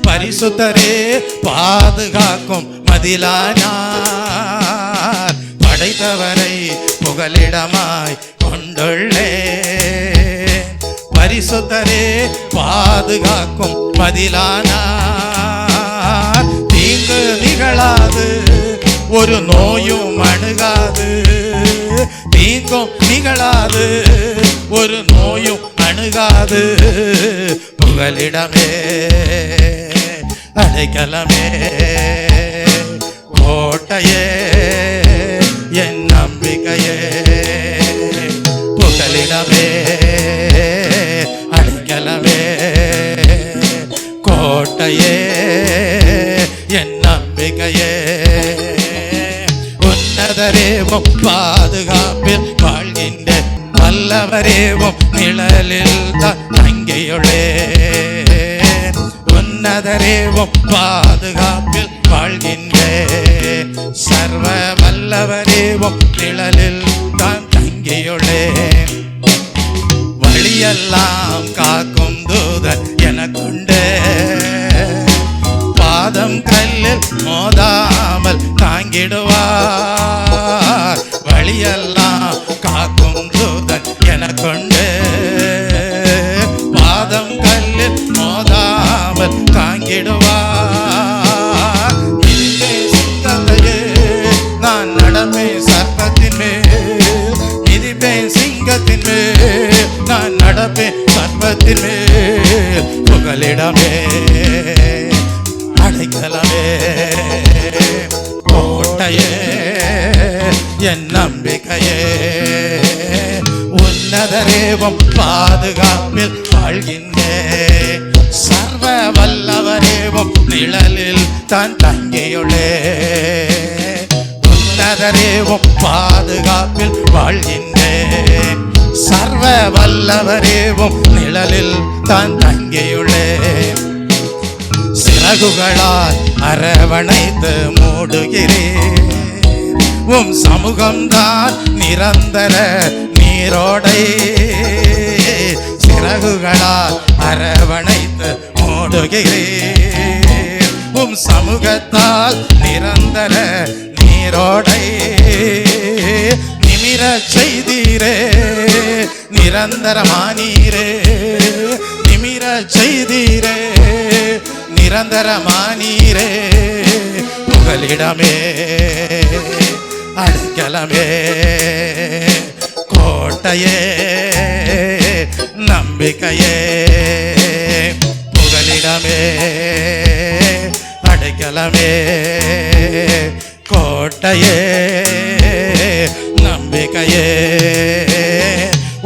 பரிசுத்தரே பாதுகாக்கும் மதிலானார், படைத்தவரை புகலிடமாய் கொண்டுள்ளே. பரிசுத்தரே பாதுகாக்கும் மதிலானார், தீங்கு நிகழாது ஒரு நோயும் அணுகாது, தீங்கும் நிகழாது ஒரு நோயும் அணுகாது. புகலிடமே அடைக்கலமே கோட்டையே என் நம்பிக்கையே, புகலிடமே அடைக்கலமே கோட்டையே என் நம்பிக்கையே, உன்னதரேவும் பாதுகாப்பில் வாழ்கின்ற வல்லவரேவும் நிழலில் தான் தங்கியுள்ளே. உன்னதரேவும் பாதுகாப்பில் வாழ்கின்றேன், சர்வ வல்லவரேவும் நிழலில் தான் தங்கியுள்ளேன். வழியெல்லாம் காக்கும் தூதன் எனக்குண்டு, பாதம் கல்லில் மோதாமல் தாங்கிடுவார். வழியெல்லாம் காக்கும் தூதன் எனக்குண்டு, பாதம் கல்லில் மோதாமல் தாங்கிடுவார். மிதிப்பே சிங்கத்தையே நான் நடப்பேன் சர்ப்பத்தின் மேல், மிதிப்பேன் சிங்கத்தின் மேல் நான் நடப்பேன் சர்ப்பத்தின் மேல். புகலிடமே அடைக்கலமே கோட்டையே என் நம்பிக்கையே, உன்னதரேவும் பாதுகாப்பில் வாழ்கின்றேன். சர்வ வல்லவரேவும் நிழலில் தான் தங்கியுள்ளே, உன்னதரேவும் பாதுகாப்பில் வாழ்கின்றேன். சர்வ வல்லவரேவும் நிழலில் தான் தங்கியுள்ளே. சிறகுகளால் அரவணைத்து மூடுகிறேன், உம் சமூகம்தான் நிரந்தர நீரோடை. சிறகுகளால் அரவணைத்து மூடுகிறேன், உம் சமூகத்தால் நிரந்தர நீரோடை. நிமிர செய்தீரே நிரந்தரமானீரே, நிமிர செய்தீரே நிரந்தரமானீரே. புகலிடமே அடைக்கலமே கோட்டையே நம்பிக்கையே, புகலிடமே அடைக்கலமே கோட்டையே நம்பிக்கையே,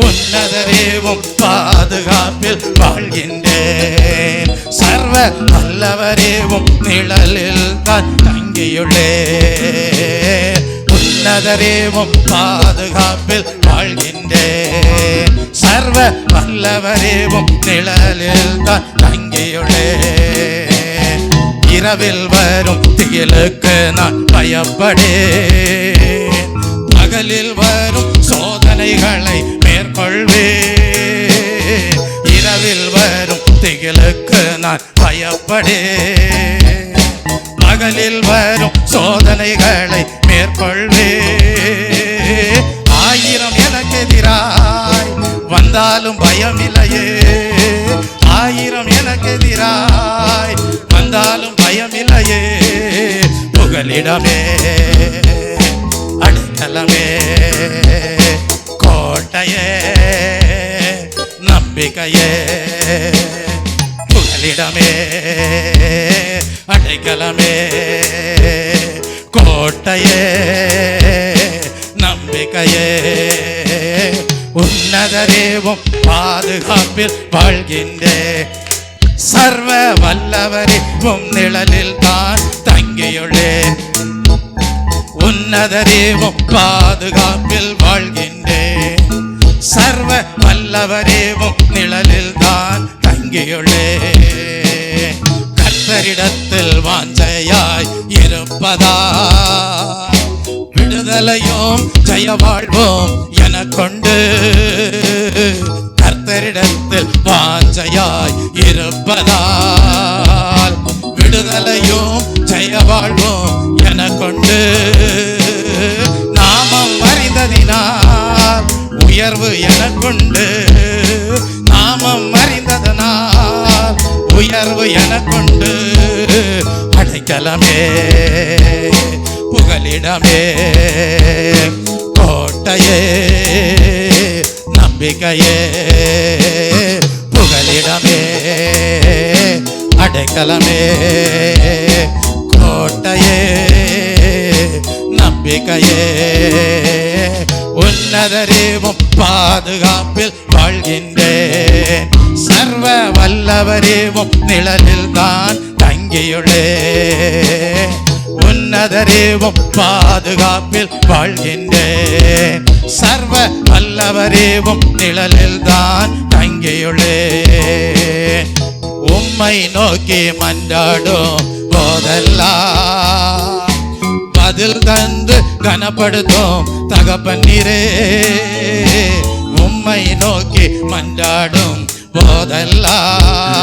உன்னதரேவும் பாதுகாப்பில் வாழ்கின்றேன். சர்வ வல்லவரேவும் நிழலில் தான் தங்கியுள்ளே, உன்னதரேவும் பாதுகாப்பில் வாழ்கின்றேன். சர்வ வல்லவரேவும் நிழலில் தான் தங்கியுள்ளே. இரவில் வரும் திகிலுக்கு நான் பயப்படேன், பகலில் வரும் சோதனைகளை மேற்கொள்வேன். இரவில் வரும் திகிலுக்கு நான் பயப்படேன், பகலில் வரும் சோதனைகளை மேற்கொள்வேன். 1000 வந்தாலும் பயமில்லையே. ஆயிரம் எனக்கு எதிராய் வந்தாலும் பயமில்லையே. புகலிடமே, அடைக்கலமே, கோட்டையே, நம்பிக்கையே. புகலிடமே, அடைக்கலமே, கோட்டையே, நம்பிக்கையே. உன்னதரேவும் பாதுகாப்பில் வாழ்கின்றேன். சர்வ வல்லவரேவும் நிழலில் தான் தங்கியுள்ளேன். உன்னதரேவும் பாதுகாப்பில் வாழ்கின்றேன். சர்வ வல்லவரேவும் நிழலில் தான் தங்கியுள்ளேன். கர்த்தரிடத்தில் வாஞ்சையாய் இருப்பதா விடுதலையும் ஜெய வாழ்வோம் எனக்கொண்டு. கர்த்தரிடத்தில் வாஞ்சையாய் இருப்பதால் விடுதலையும் ஜெய வாழ்வோம் எனக்கொண்டு. நாமம் அறிந்ததினால் உயர்வு எனக்குண்டு. நாமம் அறிந்ததனால் உயர்வு எனக்குண்டு. அடைக்கலமே, புகலிடமே, கோட்டையே, நம்பிக்கையே. புகலிடமே, அடைக்கலமே, கோட்டையே, நம்பிக்கையே. உன்னதரேவும் பாதுகாப்பில் வாழ்கின்றேன். சர்வ வல்லவரேவும் நிழலில் தான் தங்கியுள்ளேன். உன்னதரேவும் பாதுகாப்பில் வாழ்கின்றேன். சர்வ வல்லவரேவும் நிழலில் தான் தங்கியுள்ளேன். உம்மை நோக்கி மன்றாடும் போதெல்லாம் பதில் தந்து கனப்படுத்தும் தகப்பனீரே. உம்மை நோக்கி மன்றாடும் போதெல்லாம்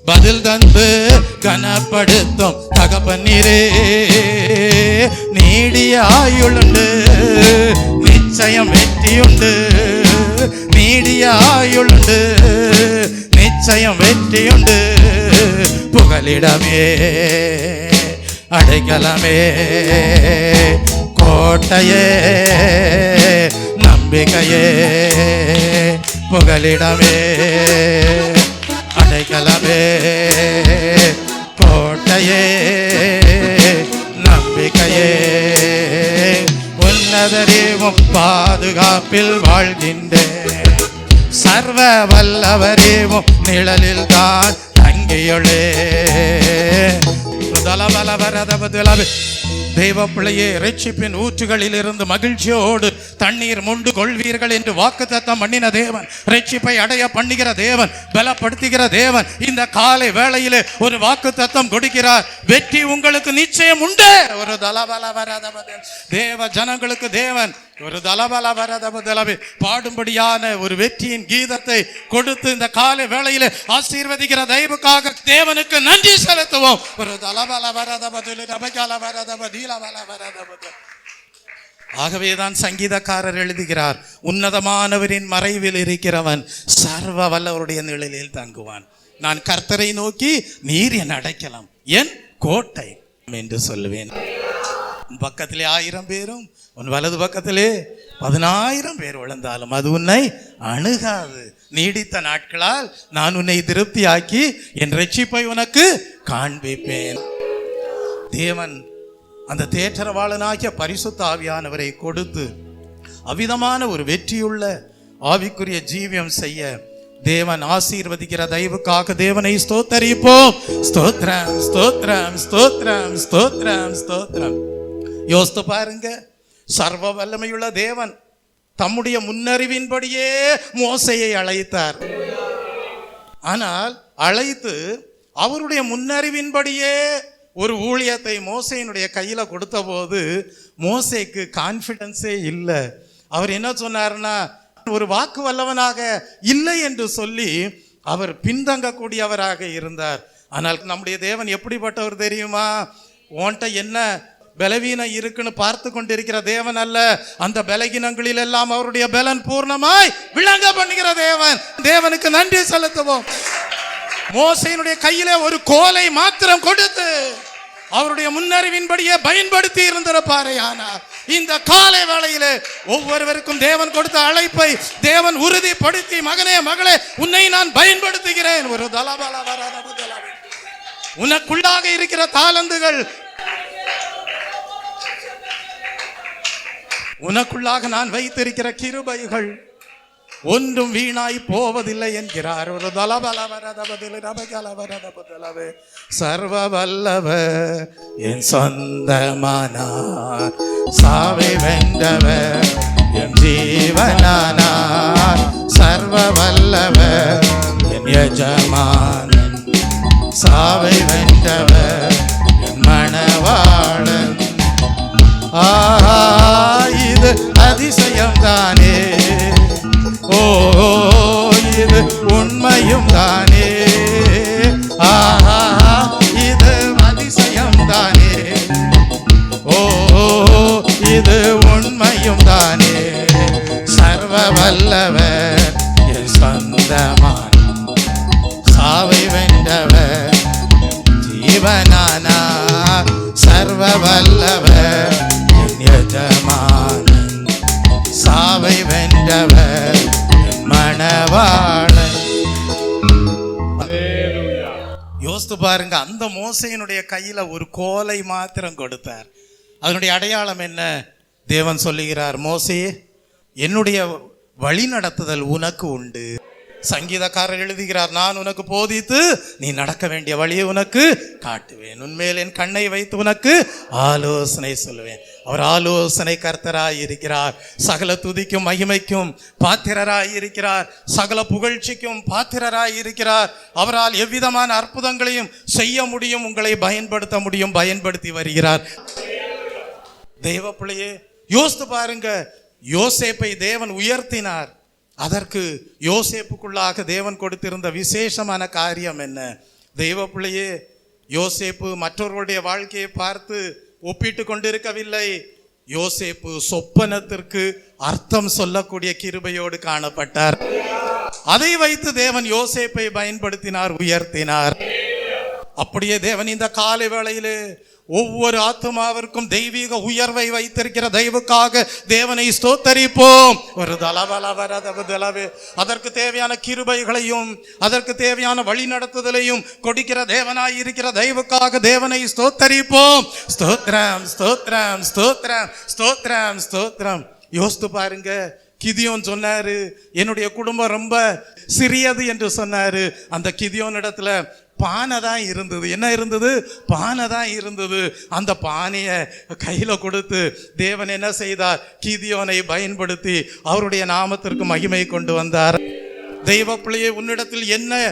பதில் தந்து கனப்படுத்தும் தகப்பனீரே. நீடிய ஆயுளுண்டு, நிச்சயம் வெற்றியுண்டு. நீடிய ஆயுளுண்டு, நிச்சயம் வெற்றியுண்டு. புகலிடமே, அடைக்கலமே, கோட்டையே, நம்பிக்கையே. புகலிடமே, அடைக்கலமே, கோட்டையே, நம்பிக்கையே. உன்னதரேவும் பாதுகாப்பில் வாழ்கின்றேன். சர்வ வல்லவரேவும் நிழலில் தான் தங்கியுள்ளேன். தெய்வ பிள்ளையே, இரட்சிப்பின் ஊற்றுகளில் இருந்து மகிழ்ச்சியோடு தண்ணீர் முண்டு கொள்வீர்கள் என்று வாக்குத்தத்தம் பண்ணின தேவன், இரட்சிப்பை அடைய பண்ணுகிற தேவன், பலப்படுத்துகிற தேவன் இந்த காலை வேளையிலே ஒரு வாக்குத்தத்தம் கொடுக்கிறார். வெற்றி உங்களுக்கு நிச்சயம் உண்டு. ஒரு தலபல வரத தேவ ஜனங்களுக்கு தேவன் ஒரு தலபல வரத பாடும்படியான ஒரு வெற்றியின் கீதத்தை கொடுத்து இந்த காலை வேளையிலே ஆசீர்வதிக்கிற தயவுக்காக தேவனுக்கு நன்றி செலுத்துவோம். ஒரு தலபல வரத ஆகவேதான் சங்கீதக்காரர் எழுதுகிறார், உன்னதமானவரின் மறைவில் இருக்கிறவன் சர்வ வல்லவருடைய நிழலில் தங்குவான். நான் கர்த்தரை நோக்கி நீர் என் அடைக்கலம், என் கோட்டை என்று சொல்லுவேன். பக்கத்திலே 1000 பேரும் உன் வலது பக்கத்திலே 10,000 பேர் விழுந்தாலும் அது உன்னை அணுகாது. நீடித்த நாட்களால் நான் உன்னை திருப்தியாக்கி என் இரட்சிப்பை உனக்கு காண்பிப்பேன். தேவன் அந்த தேற்றரவாளனாகிய பரிசுத்த ஆவியானவரை கொடுத்து அவ்விதமான ஒரு வெற்றியுள்ள ஆவிக்குரிய ஜீவியம் செய்ய தேவன் ஆசீர்வதிக்கிற தயவுக்காக தேவனை ஸ்தோத்தரிப்போம். ஸ்தோத்திரம், ஸ்தோத்திரம், ஸ்தோத்திரம், ஸ்தோத்திரம், ஸ்தோத்திரம். யோசித்து பாருங்க, சர்வ வல்லமையுள்ள தேவன் தம்முடைய முன்னறிவின்படியே மோசையை அழைத்தார். ஆனால் அழைத்து அவருடைய முன்னறிவின்படியே ஒரு ஊழியத்தை மோசையினுடைய கையில கொடுத்த போது மோசேக்கு கான்ஃபிடன்ஸே இல்லை. அவர் என்ன சொன்னார்னா, ஒரு வாக்கு வல்லவனாக இல்லை என்று சொல்லி அவர் பின்தங்கக்கூடியவராக இருந்தார். ஆனால் நம்முடைய தேவன் எப்படிப்பட்டவர் தெரியுமா? உன்கிட்ட என்ன பலவீனம் இருக்குன்னு பார்த்து கொண்டிருக்கிற தேவன் அல்ல, அந்த பலவீனங்களில் எல்லாம் அவருடைய பலன் பூர்ணமாய் விளங்க பண்ணுகிற தேவன். தேவனுக்கு நன்றி செலுத்துவோம். மோசேயினுடைய கையிலே ஒரு கோலை மாத்திரம் கொடுத்து அவருடைய முன்னறிவின்படியே பயன்படுத்தி இருந்திருப்பாரே. ஆனால் இந்த காலை வேளையிலே ஒவ்வொருவருக்கும் தேவன் கொடுத்த அழைப்பை தேவன் உறுதிப்படுத்தி, மகனே மகளே உன்னை நான் பயன்படுத்துகிறேன். ஒரு உனக்குள்ளாக இருக்கிற தாளந்துகள், உனக்குள்ளாக நான் வைத்திருக்கிற கிருபைகள் ஒன்றும் வீணாய் போவதில்லை என்கிறார். ஒரு சர்வ வல்லவர் என் சொந்தமானார், சாவை வென்றவர் என் ஜீவனானார். சர்வ வல்லவர் என் எஜமானன், சாவை வென்றவர் என் மணவாளன். ஆஹா, இது அதிசயம் தானே, ஓ இது உண்மையும் தானே. ஆஹா, இது அதிசயம் தானே, ஓ இது உண்மையும் தானே. சர்வ வல்லவர் என் சொந்தமான, சாவை வென்றவர் ஜீவனானா. சர்வ வல்லவர் என் எஜமானன், சாவை வென்றவர் மணவாளன். யோசித்து பாருங்க, அந்த மோசேயினுடைய கையில ஒரு கோலை மாத்திரம் கொடுத்தார். அதனுடைய அடையாளம் என்ன? தேவன் சொல்லுகிறார், மோசே என்னுடைய வழி நடத்துதல் உனக்கு உண்டு. சங்கீதக்காரர் எழுதுகிறார், நான் உனக்கு போதித்து நீ நடக்க வேண்டிய வழியை உனக்கு காட்டுவேன், உன்மேல் என் கண்ணை வைத்து உனக்கு ஆலோசனை சொல்லுவேன். அவர் ஆலோசனை கர்த்தராய் இருக்கிறார், சகல துதிக்கும் மகிமைக்கும் பாத்திரராய் இருக்கிறார், சகல புகழ்ச்சிக்கும் பாத்திரராய் இருக்கிறார். அவரால் எவ்விதமான அற்புதங்களையும் செய்ய முடியும், உங்களை பயன்படுத்த முடியும், பயன்படுத்தி வருகிறார். தெய்வ பிள்ளையே, யோசித்து பாருங்க, யோசேப்பை தேவன் உயர்த்தினார். அதற்கு யோசேப்புக்குள்ளாக தேவன் கொடுத்திருந்த விசேஷமான காரியம் என்ன? தெய்வ பிள்ளையே, யோசேப்பு மற்றவர்களுடைய வாழ்க்கையை பார்த்து ஒப்பிட்டு கொண்டிருக்கவில்லை. யோசேப்பு சொப்பனத்திற்கு அர்த்தம் சொல்லக்கூடிய கிருபையோடு காணப்பட்டார். அதை வைத்து தேவன் யோசேப்பை பயன்படுத்தினார், உயர்த்தினார். அப்படியே தேவன் இந்த காலை வேளையிலே ஒவ்வொரு ஆத்மாவிற்கும் தெய்வீக உயர்வை வைத்திருக்கிற தெய்வுக்காக தேவனை ஸ்தோத்தரிப்போம். ஒரு தலவலவரதவதலவே அதற்கு தேவையான கிருபைகளையும் அதற்கு தேவையான வழி நடத்துதலையும் கொடுக்கிற தேவனாய் இருக்கிற தெய்வுக்காக தேவனை ஸ்தோத்தரிப்போம். ஸ்தோத்ரம் ஸ்தோத்ரம் ஸ்தோத்ரம் ஸ்தோத்ரம் ஸ்தோத்ரம். யோசித்து பாருங்க, கிதியோன் சொன்னாரு, என்னுடைய குடும்பம் ரொம்ப சிறியது என்று சொன்னாரு. அந்த கிதியோன் இடத்துல பானை தான் இருந்தது. என்ன இருந்தது? பானை தான் இருந்தது. அந்த பானையை கையில் கொடுத்து தேவன் என்ன செய்தார்? கிதியோனை பயன்படுத்தி அவருடைய நாமத்திற்கு மகிமை கொண்டு வந்தார். தெய்வ பிள்ளையே, உன்னிடத்தில் என்ன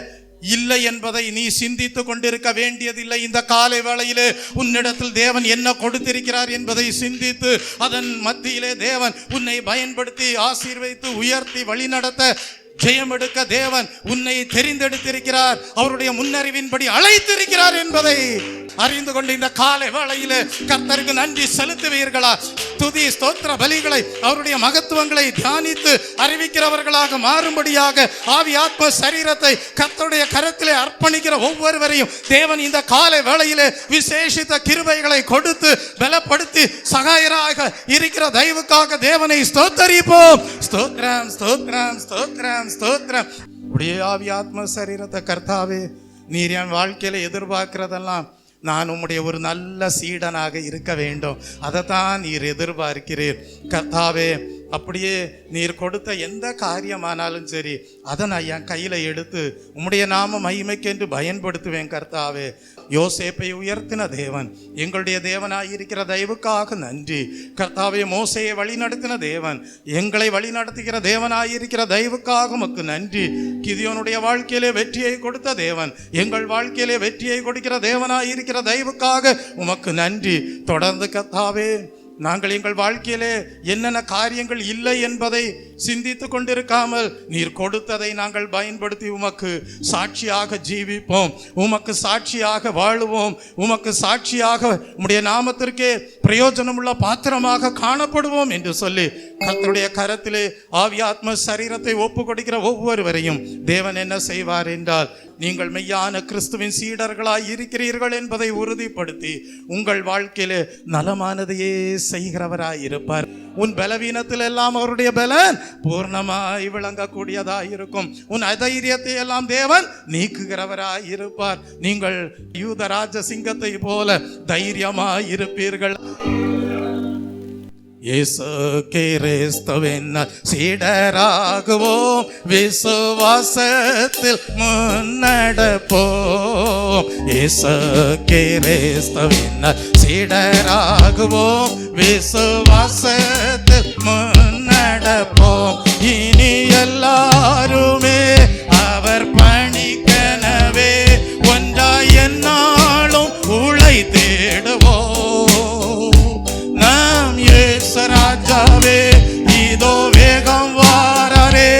இல்லை என்பதை நீ சிந்தித்து கொண்டிருக்க வேண்டியதில்லை. இந்த காலை வேளையிலே உன்னிடத்தில் தேவன் என்ன கொடுத்திருக்கிறார் என்பதை சிந்தித்து அதன் மத்தியிலே தேவன் உன்னை பயன்படுத்தி ஆசீர்வதித்து உயர்த்தி வழிநடத்த ஜெயம் எடுக்க தேவன் உன்னை தெரிந்தெடுத்திருக்கிறார், அவருடைய முன்னறிவின்படி அழைத்திருக்கிறார் என்பதை அறிந்து கொண்டு இந்த காலை வேளையிலே கர்த்தருக்கு நன்றி செலுத்துவீர்களா? துதி ஸ்தோத்திர பலிகளை அவருடைய மகத்துவங்களை தியானித்து அறிவிக்கிறவர்களாக மாறும்படியாக ஆவி ஆத்ம சரீரத்தை கர்த்தருடைய கரத்திலே அர்ப்பணிக்கிற ஒவ்வொருவரையும் தேவன் இந்த காலை வேளையிலே விசேஷித்த கிருபைகளை கொடுத்து பலப்படுத்தி சகாயராக இருக்கிற தயவுக்காக தேவனை ஸ்தோத்தரிப்போம். ஸ்தோத்ரம் ஸ்தோத்ரம் ஸ்தோத்ரம் ஸ்தோத்ரம். உடைய ஆவி ஆத்ம சரீரத்தை கர்த்தாவே, நீர் என் வாழ்க்கையில எதிர்பார்க்கிறதெல்லாம் நான் உம்முடைய ஒரு நல்ல சீடனாக இருக்க வேண்டும், அதைத்தான் நீர் எதிர்பார்க்கிறீர் கர்த்தாவே. அப்படியே நீர் கொடுத்த எந்த காரியமானாலும் சரி அதை நான் என் கையில் எடுத்து உம்முடைய நாம மகிமைக்கென்று பயன்படுத்துவேன் கர்த்தாவே. யோசேப்பை உயர்த்தின தேவன் எங்களுடைய தேவனாயிருக்கிற தயவுக்காக நன்றி கர்த்தாவே. மோசேயை வழி நடத்தின தேவன் எங்களை வழி நடத்துகிற தேவனாயிருக்கிற தயவுக்காக உமக்கு நன்றி. கிதியோனுடைய வாழ்க்கையிலே வெற்றியை கொடுத்த தேவன் எங்கள் வாழ்க்கையிலே வெற்றியை கொடுக்கிற தேவனாயிருக்கிற தயவுக்காக உமக்கு நன்றி. தொடர்ந்து கர்த்தாவே நாங்கள் எங்கள் வாழ்க்கையிலே என்னென்ன காரியங்கள் இல்லை என்பதை சிந்தித்து கொண்டிருக்காமல் நீர் கொடுத்ததை நாங்கள் பயன்படுத்தி உமக்கு சாட்சியாக ஜீவிப்போம், உமக்கு சாட்சியாக வாழுவோம், உமக்கு சாட்சியாக உம்முடைய நாமத்திற்கே பிரயோஜனமுள்ள பாத்திரமாக காணப்படுவோம் என்று சொல்லி கர்த்தருடைய கரத்திலே ஆவி ஆத்ம சரீரத்தை ஒப்பு கொடுக்கிற ஒவ்வொருவரையும் தேவன் என்ன செய்வார் என்றால், நீங்கள் மெய்யான கிறிஸ்துவின் சீடர்களாய் இருக்கிறீர்கள் என்பதை உறுதிப்படுத்தி உங்கள் வாழ்க்கையிலே நலமானதையே செய்கிறவராய் இருப்பார். உன் பலவீனத்தில் எல்லாம் அவருடைய பலன் பூர்ணமாய் விளங்கக்கூடியதாய் இருக்கும். உன் அதைரியத்தை எல்லாம் தேவன் நீக்குகிறவராய் இருப்பார். நீங்கள் யூதராஜ சிங்கத்தை போல தைரியமாய் இருப்பீர்கள். இயேசு கிறிஸ்துவின் சீடராகுவோம், விசுவாசத்தில் முன்னடப்போம். இயேசு கிறிஸ்துவின் சீடராகுவோம், விசுவாசத்தில் முன்னடப்போம். இனி எல்லாருமே அவர் பணிக்கனவே ஒன்றாய் எந்நாளும் உழைத்திடுவோம். நாம் ராஜாவே இதோ வேகம் வாரே,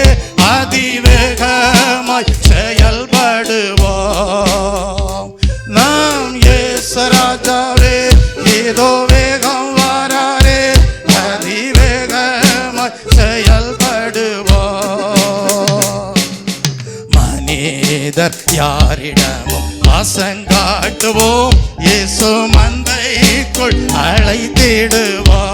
அதிவேகமாய் செயல்படுவோம். நாம் ராஜாவே இதோ வேகம் வாரே, அதிவேகமாய் செயல்படுவோம். மனிதர் யாரிடமும் பாசங்காட்டுவோம், இயேசு மந்தைக்குள் அழைத்திடுவோம்.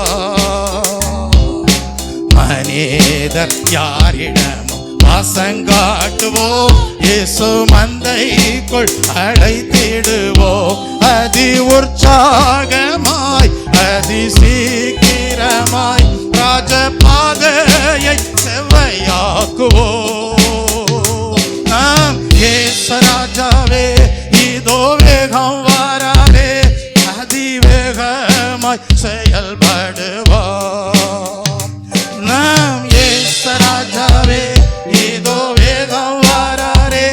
மனிதர் யாரிடமும் பாசங்காட்டுவோம், இயேசு மந்தைக்குள் அழைத்திடுவோம். அதி உற்சாகமாய் அதி சீக்கிரமாய் ராஜபாதையை செவ்வையாக்குவோம். நாம் ராஜாவே இதோ வேகம் வாரே, அதிவேகமாய் செயல்படுவோம். நாம் ராஜாவே இதோ வேகம் வாரே,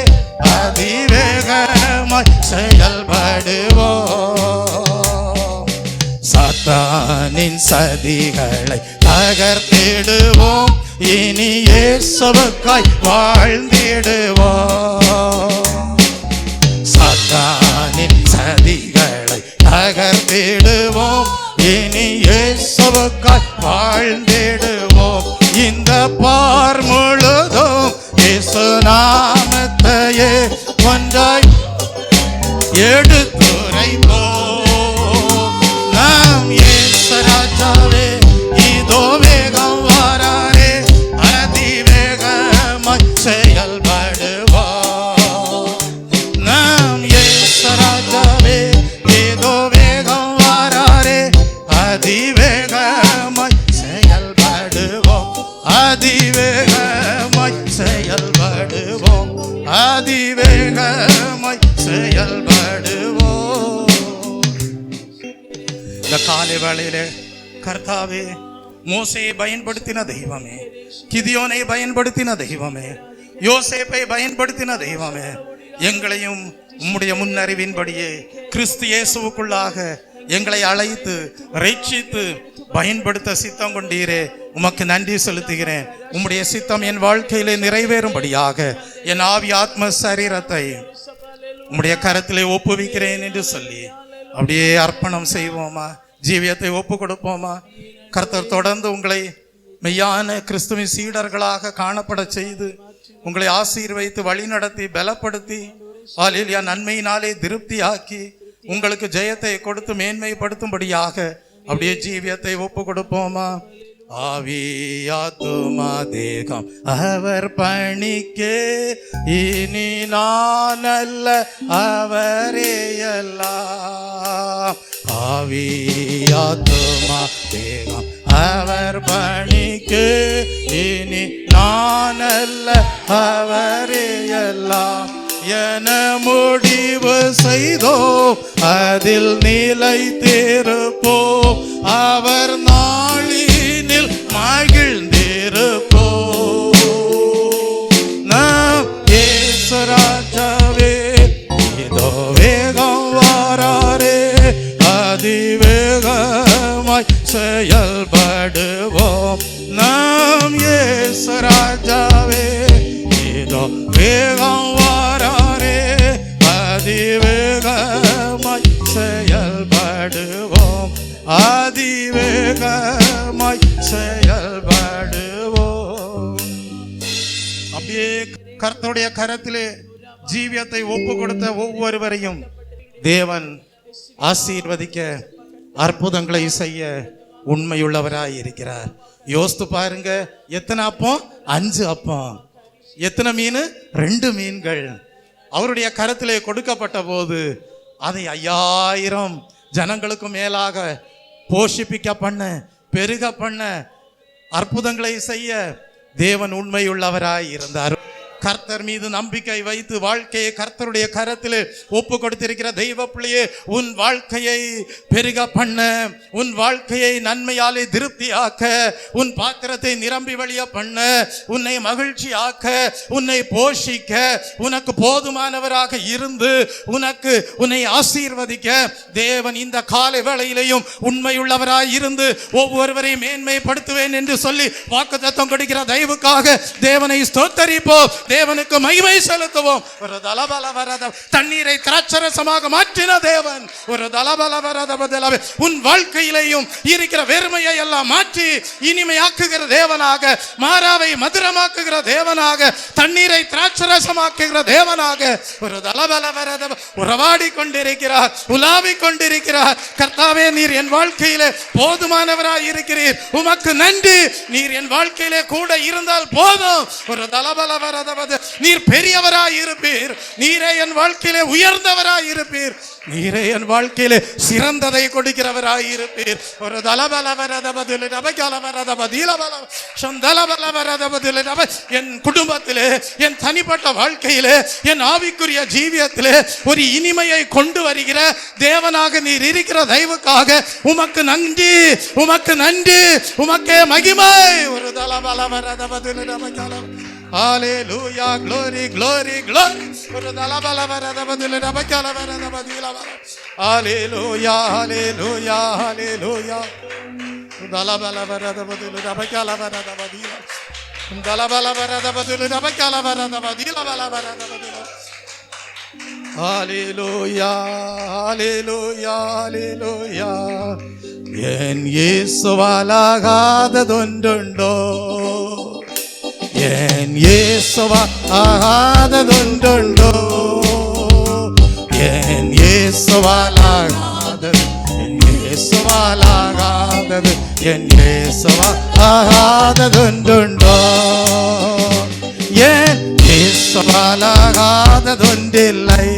அதிவேகமாய் செயல்படுவோம். சாத்தானின் சதிகளை தகர்த்திடுவோம், இனி இயேசுவுக்காய் வாழ்ந்திடுவோம். சாத்தானின் சதிகளை தகர்த்திடுவோம், இனி இயேசுவுக்காய் வாழ்ந்திடுவோம். இந்த பார் முழுதும் இயேசு நாமத்தையே ஒன்றாய் எடுத்துரைப்போம். நாம் ராஜாவே இதோ வேகம் வாரே, அதிவேகமாய் செயல்படுவோம். நாம் ராஜாவே இதோ வேகம் வாரே, அதிவேகமாய் செயல்படுவோம். அதிவேகமாய் செயல்படுவோம், அதிவேகமாய் செயல்படுவோம். இந்த காலை வேளையிலே கர்த்தாவே, மோசேயை பயன்படுத்தின தெய்வமே, கிதியோனை பயன்படுத்தின தெய்வமே, யோசேப்பை பயன்படுத்தின தெய்வமே, எங்களையும் உம்முடைய முன்னறிவின்படியே கிறிஸ்து இயேசுவுக்குள்ளாக எங்களை அழைத்து ரட்சித்து பயன்படுத்த சித்தம் கொண்டீரே, உமக்கு நன்றி செலுத்துகிறேன். உம்முடைய சித்தம் என் வாழ்க்கையிலே நிறைவேறும்படியாக என் ஆவி ஆத்ம சரீரத்தை உம்முடைய கரத்திலே ஒப்புவிக்கிறேன் என்று சொல்லி அப்படியே அர்ப்பணம் செய்வோமா, ஜீவியத்தை ஒப்பு கொடுப்போமா. கர்த்தர் தொடர்ந்து உங்களை மெய்யான கிறிஸ்துவின் சீடர்களாக காணப்பட செய்து உங்களை ஆசீர்வைத்து வழிநடத்தி பலப்படுத்தி ஹல்லேலூயா நன்மையினாலே திருப்தியாக்கி உங்களுக்கு ஜெயத்தை கொடுத்து மேன்மைப்படுத்தும்படியாக அப்படியே ஜீவியத்தை ஒப்பு கொடுப்போமா. ஆவியாத்துமா தேகம் அவர் பணிக்கே, இனி நான் அல்ல அவரே எல்லாம். ஆவியாத்துமா தேகம் அவர் பணிக்கே, இனி நான் அல்ல அவரே எல்லாம். என முடிவு செய்தோ அதில் நிலைத்திருப்போம், அவர் நாளினில் மகிழ்ந்திருப்போம். நாம் இயேசு ராஜாவே இதோ வேகம் வாரே, அதிவேகமாய் அதிவேகம் வாராரே, அதிவேகமாய் செயல்படுவோம், அதிவேகமாய் செயல்படுவோம். அப்படியே கர்த்தருடைய கரத்திலே ஜீவியத்தை ஒப்பு கொடுத்த ஒவ்வொருவரையும் தேவன் ஆசீர்வதிக்க, அற்புதங்களை செய்ய உண்மையுள்ளவராய் இருக்கிறார். யோசித்து பாருங்க, எத்தனை அப்பம்? 5 அப்பம். எத்தனை மீன்? 2 மீன்கள். அவருடைய கரத்திலே கொடுக்கப்பட்ட போது அதை 5000 ஜனங்களுக்கு மேலாக போஷிப்பிக்க பண்ண, பெருக பண்ண, அற்புதங்களை செய்ய தேவன் உண்மையுள்ளவராய் இருந்தார். கர்த்தர் மீது நம்பிக்கை வைத்து வாழ்க்கையை கர்த்தருடைய கரத்தில் ஒப்பு கொடுத்திருக்கிற தெய்வ பிள்ளையே, உன் வாழ்க்கையை பெருக பண்ண, உன் வாழ்க்கையை நன்மையாலே திருப்தியாக்க, உன் பாத்திரத்தை நிரம்பி வழிய பண்ண, உன்னை மகிழ்ச்சி ஆக்க, உன்னை போஷிக்க, உனக்கு போதுமானவராக இருந்து உன்னை ஆசீர்வதிக்க தேவன் இந்த காலை வேளையிலையும் உண்மையுள்ளவராய் இருந்து ஒவ்வொருவரையும் மேன்மைப்படுத்துவேன் என்று சொல்லி வாக்குத்தத்தம் கொடுக்கிற தயவுக்காக தேவனை ஸ்தோத்தரிப்போம், தேவனுக்கு மகிமை செலுத்துவோம். ஒரு தலபல வரத தண்ணீரை திராட்சரசமாக மாற்றின தேவன் ஒரு தலபல வரத பதிலாக உன் வாழ்க்கையிலேயும் இருக்கிற வெறுமையை எல்லாம் மாற்றி இனிமையாக்குகிற தேவனாக, மாறாவை மதுரமாக்குகிற தேவனாக, தண்ணீரை திராட்சரசமாக்குகிற தேவனாக ஒரு தலபல வரத உறவாடி கொண்டிருக்கிறார், உலாவி கொண்டிருக்கிறார். கர்த்தாவே, நீர் என் வாழ்க்கையிலே போதுமானவராய் இருக்கிறீர், உமக்கு நன்றி. நீர் என் வாழ்க்கையிலே கூட இருந்தால் போதும். ஒரு தலபல வரத நீர் பெரியவராய் இருப்பீர், நீரே என் வாழ்க்கையிலே உயர்ந்தவராய் இருப்பீர், நீரே என் வாழ்க்கையிலே சிறந்ததை கொடுக்கிறவராய் இருப்பீர். ஒரு என் குடும்பத்திலே, என் தனிப்பட்ட வாழ்க்கையிலே, என் ஆவிக்குரிய ஜீவியத்திலே ஒரு இனிமையை கொண்டு வருகிற தேவனாக நீர் இருக்கிற தயவுக்காக உமக்கு நன்றி, உமக்கு நன்றி, உமக்கே மகிமை. ஒரு ஹalleluya, glory, glory, glory. ஒரு தலபல வரத பதில ரபக்கல வரத பதில வர. ஹalleluya, hallelujah, hallelujah. தலபல வரத பதில ரபக்கல வரத பதில. தலபல வரத பதில ரபக்கல வரத பதில வல வரத பதில. ஹalleluya, hallelujah, hallelujah. என் இயேசுவாலாகாததொன்றுண்டோ, என் இயேசுவாலாகாததொன்றுண்டோ, என் இயேசுவாலாகாதது, என் இயேசுவாலாகாதது, என் இயேசுவாலாகாததொன்றுண்டோ, என் இயேசுவாலாகாததொன்றில்லை,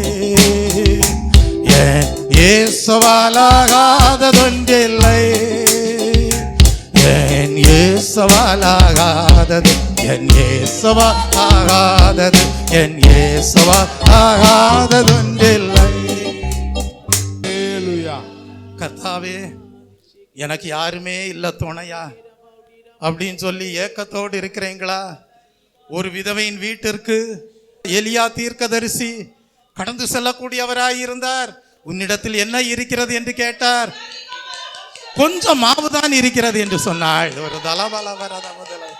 என் இயேசுவாலாகாததொன்றில்லை, என் இயேசுவாலாகாதது, என் இயேசுவாலாகாதது, என் இயேசுவாலாகாததொன்றில்லை. கர்த்தாவே, எனக்கு யாருமே இல்லை துணையா அப்படின்னு சொல்லி ஏக்கத்தோடு இருக்கிறீங்களா? ஒரு விதவையின் வீட்டிற்கு எலியா தீர்க்கதரிசி கடந்து செல்லக்கூடியவராய் இருந்தார். உன்னிடத்தில் என்ன இருக்கிறது என்று கேட்டார். கொஞ்சம் மாவுதான் இருக்கிறது என்று சொன்னாள். ஒரு தலபல வரத முதலை,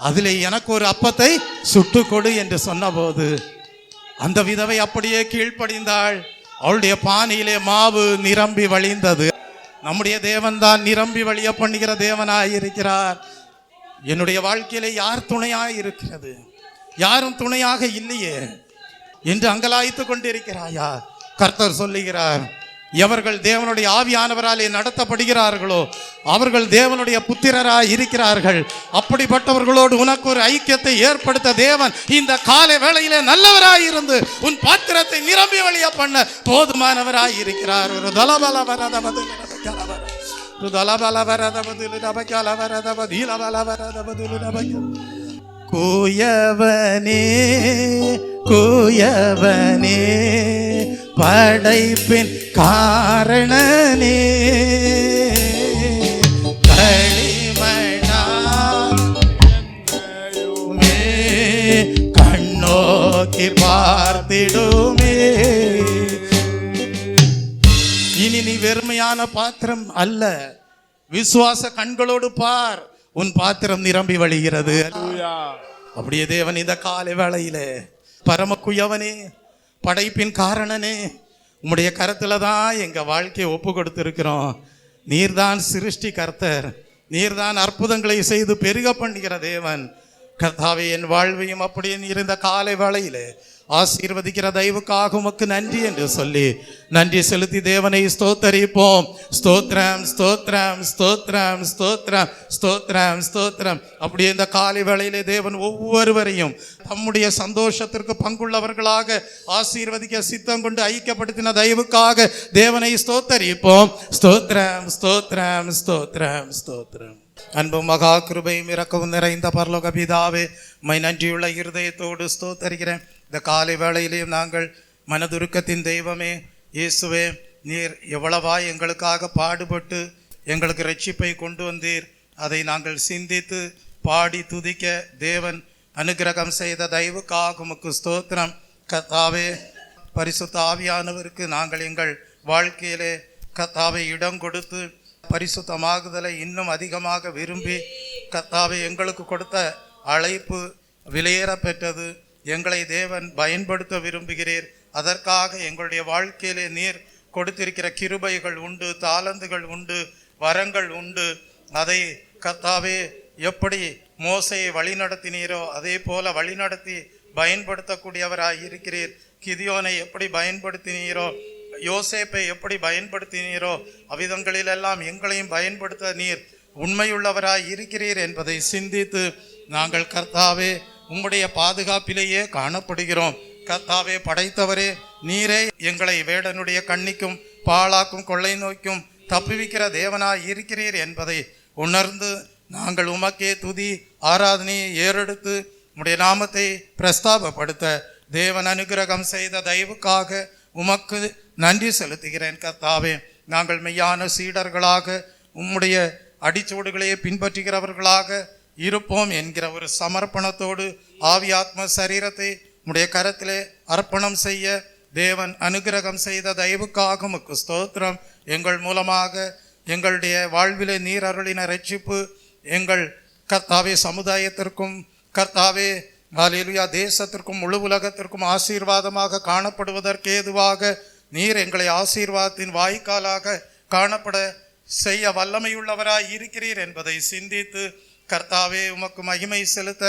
அதிலே எனக்கு ஒரு அப்பத்தை சுட்டு கொடு என்று சொன்னபோது அந்த விதவை அப்படியே கீழ்ப்படிந்தாள். அவளுடைய பானையிலே மாவு நிரம்பி வழிந்தது. நம்முடைய தேவன் தான் நிரம்பி வழிய பண்ணுகிற தேவனாய் இருக்கிறார். என்னுடைய வாழ்க்கையிலே யார் துணையாய் இருக்கிறது? யாரும் துணையாக இல்லையே என்று அங்கலாய்த்து கொண்டிருக்கிறாயா? கர்த்தர் சொல்லுகிறார், எவர்கள் தேவனுடைய ஆவியானவராலே நடத்தப்படுகிறார்களோ அவர்கள் தேவனுடைய புத்திரராய் இருக்கிறார்கள். அப்படிப்பட்டவர்களோடு உனக்கு ஒரு ஐக்கியத்தை ஏற்படுத்த தேவன் இந்த காலை வேளையிலே நல்லவராய் இருந்து உன் பாத்திரத்தை நிரம்பி வழிய பண்ண போதுமானவராய் இருக்கிறார். ஒரு தலபல வரத பதில் கூயவனே, கூயவனே, படைப்பின் காரணனே, களிமண்ணாமே கண்ணோக்கி பார்த்திடுமே. இனி நீ வெறுமையான பாத்திரம் அல்ல, விசுவாச கண்களோடு பார், உன் பாத்திரம் நிரம்பி வழிகிறது. அப்படியே தேவன் இந்த காலை வேளையிலே பரமக்குயவனே, படைப்பின் காரணனே, உம்முடைய கருத்தில் தான் எங்கள் வாழ்க்கையை ஒப்பு கொடுத்துருக்கிறோம். நீர்தான் சிருஷ்டி கர்த்தர், நீர்தான் அற்புதங்களை செய்து பெருக பண்ணுகிற தேவன். கர்த்தாவே, என் வாழ்வையும் அப்படியே இருந்த காலை வேளையிலே ஆசீர்வதிக்கிற தயவுக்காக உமக்கு நன்றி என்று சொல்லி நன்றி செலுத்தி தேவனை ஸ்தோத்தரிப்போம். ஸ்தோத்ரம் ஸ்தோத்ரம் ஸ்தோத்ரம் ஸ்தோத்ரம் ஸ்தோத்ரம் ஸ்தோத்ரம். அப்படியே இந்த காலை வேளையிலே தேவன் ஒவ்வொருவரையும் தம்முடைய சந்தோஷத்திற்கு பங்குள்ளவர்களாக ஆசீர்வதிக்க சித்தம் கொண்டு ஐக்கியப்படுத்தின தயவுக்காக தேவனை ஸ்தோத்தரிப்போம். ஸ்தோத்ரம் ஸ்தோத்ரம் ஸ்தோத்ரம் ஸ்தோத்ரம். அன்பும் மகா கிருபையும் இரக்கவும் நிறைந்த பரலோக பிதாவே, மை நன்றியுள்ள இருதயத்தோடு ஸ்தோத்தரிக்கிறேன். இந்த காலை வேளையிலேயும் நாங்கள் மனதுருக்கத்தின் தெய்வமே இயேசுவே, நீர் எவ்வளவாய் எங்களுக்காக பாடுபட்டு எங்களுக்கு இரட்சிப்பை கொண்டு வந்தீர். அதை நாங்கள் சிந்தித்து பாடி துதிக்க தேவன் அனுக்கிரகம் செய்த தயவுக்காக உமக்கு ஸ்தோத்திரம். கர்த்தாவே, பரிசுத்த ஆவியானவருக்கு நாங்கள் எங்கள் வாழ்க்கையிலே கர்த்தாவை இடம் கொடுத்து பரிசுத்தமாகுதலை இன்னும் அதிகமாக விரும்பி கர்த்தாவை எங்களுக்கு கொடுத்த அழைப்பு விலையேற பெற்றது. எங்களை தேவன் பயன்படுத்த விரும்புகிறீர். அதற்காக எங்களுடைய வாழ்க்கையிலே நீர் கொடுத்திருக்கிற கிருபைகள் உண்டு, தாளந்துகள் உண்டு, வரங்கள் உண்டு. அதை கர்த்தாவே எப்படி மோசையை வழிநடத்தினீரோ அதே போல வழிநடத்தி பயன்படுத்தக்கூடியவராய் இருக்கிறீர். கிதியோனை எப்படி பயன்படுத்தினீரோ, யோசேப்பை எப்படி பயன்படுத்தினீரோ அவ்விதங்களிலெல்லாம் எங்களையும் பயன்படுத்த நீர் உண்மையுள்ளவராய் இருக்கிறீர் என்பதை சிந்தித்து நாங்கள் கர்த்தாவே உம்முடைய பாதுகாப்பிலேயே காணப்படுகிறோம். கர்த்தாவே, படைத்தவரே, நீரே எங்களை வேடனுடைய கண்ணிக்கும் பாழாக்கும் கொள்ளை நோய்க்கும் தப்புவிக்கிற தேவனாய் இருக்கிறீர் என்பதை உணர்ந்து நாங்கள் உமக்கே துதி ஆராதனையை ஏறெடுத்து உம்முடைய நாமத்தை பிரஸ்தாபப்படுத்த தேவன் அனுகிரகம் செய்த தயவுக்காக உமக்கு நன்றி செலுத்துகிறேன். கர்த்தாவே, நாங்கள் மெய்யான சீடர்களாக உம்முடைய அடிச்சோடுகளையே பின்பற்றுகிறவர்களாக இருப்போம் என்கிற ஒரு சமர்ப்பணத்தோடு ஆவி ஆத்ம சரீரத்தை உம்முடைய கரத்திலே அர்ப்பணம் செய்ய தேவன் அனுகிரகம் செய்த தயவுக்காக உமக்கு ஸ்தோத்திரம். எங்கள் மூலமாக எங்களுடைய வாழ்விலே நீர் அருளின இரட்சிப்பு எங்கள் கர்த்தாவே சமுதாயத்திற்கும் கர்த்தாவே ஹல்லேலூயா தேசத்திற்கும் முழு உலகத்திற்கும் ஆசீர்வாதமாக காணப்படுவதற்கு ஏதுவாக நீர் எங்களை ஆசீர்வாதத்தின் வாய்க்காலாக காணப்பட செய்ய வல்லமையுள்ளவராய் இருக்கிறீர் என்பதை சிந்தித்து கர்த்தாவே உமக்கு மகிமை செலுத்த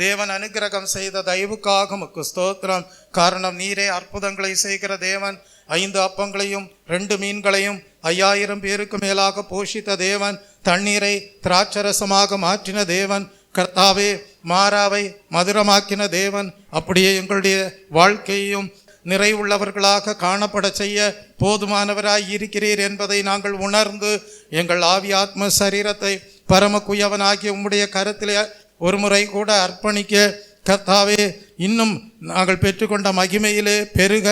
தேவன் அனுகிரகம் செய்த தயவுக்காக உமக்கு ஸ்தோத்திரம். காரணம், நீரே அற்புதங்களை செய்கிற தேவன். 5 அப்பங்களையும் 2 மீன்களையும் 5000 பேருக்கு மேலாக போஷித்த தேவன். தண்ணீரை திராட்சரசமாக மாற்றின தேவன். கர்த்தாவே, மாறாவை மதுரமாக்கின தேவன். அப்படியே எங்களுடைய வாழ்க்கையையும் நிறைவுள்ளவர்களாக காணப்பட செய்ய போதுமானவராய் இருக்கிறீர் என்பதை நாங்கள் உணர்ந்து எங்கள் ஆவி ஆத்ம சரீரத்தை பரமக்குயவனாகிய உம்முடைய கரத்திலே ஒரு முறை கூட அர்ப்பணிக்க கர்த்தாவே, இன்னும் நாங்கள் பெற்றுக்கொண்ட மகிமையிலே பெருக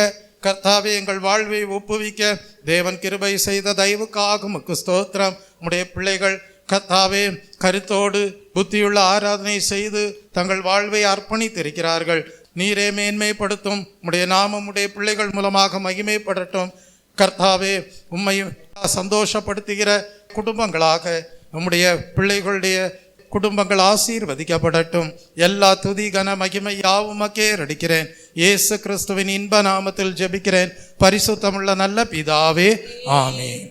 கர்த்தாவே எங்கள் வாழ்வை ஒப்புவிக்க தேவன் கிருபை செய்த தயவுக்காக உமக்கு ஸ்தோத்திரம். உம்முடைய பிள்ளைகள் கர்த்தாவே கருத்தோடு புத்தியுள்ள ஆராதனை செய்து தங்கள் வாழ்வை அர்ப்பணித்திருக்கிறார்கள். நீரே மேன்மைப்படுத்தும். உம்முடைய நாமம் உம்முடைய பிள்ளைகள் மூலமாக மகிமைப்படட்டும். கர்த்தாவே, உம்மை சந்தோஷப்படுத்துகிற குடும்பங்களாக உம்முடைய பிள்ளைகளுடைய குடும்பங்கள் ஆசீர்வதிக்கப்படட்டும். எல்லா துதி கன மகிமை யாவுமக்கே அடிக்கிறேன். இயேசு கிறிஸ்துவின் இன்ப நாமத்தில் ஜெபிக்கிறேன் பரிசுத்தமுள்ள நல்ல பிதாவே, ஆமென்.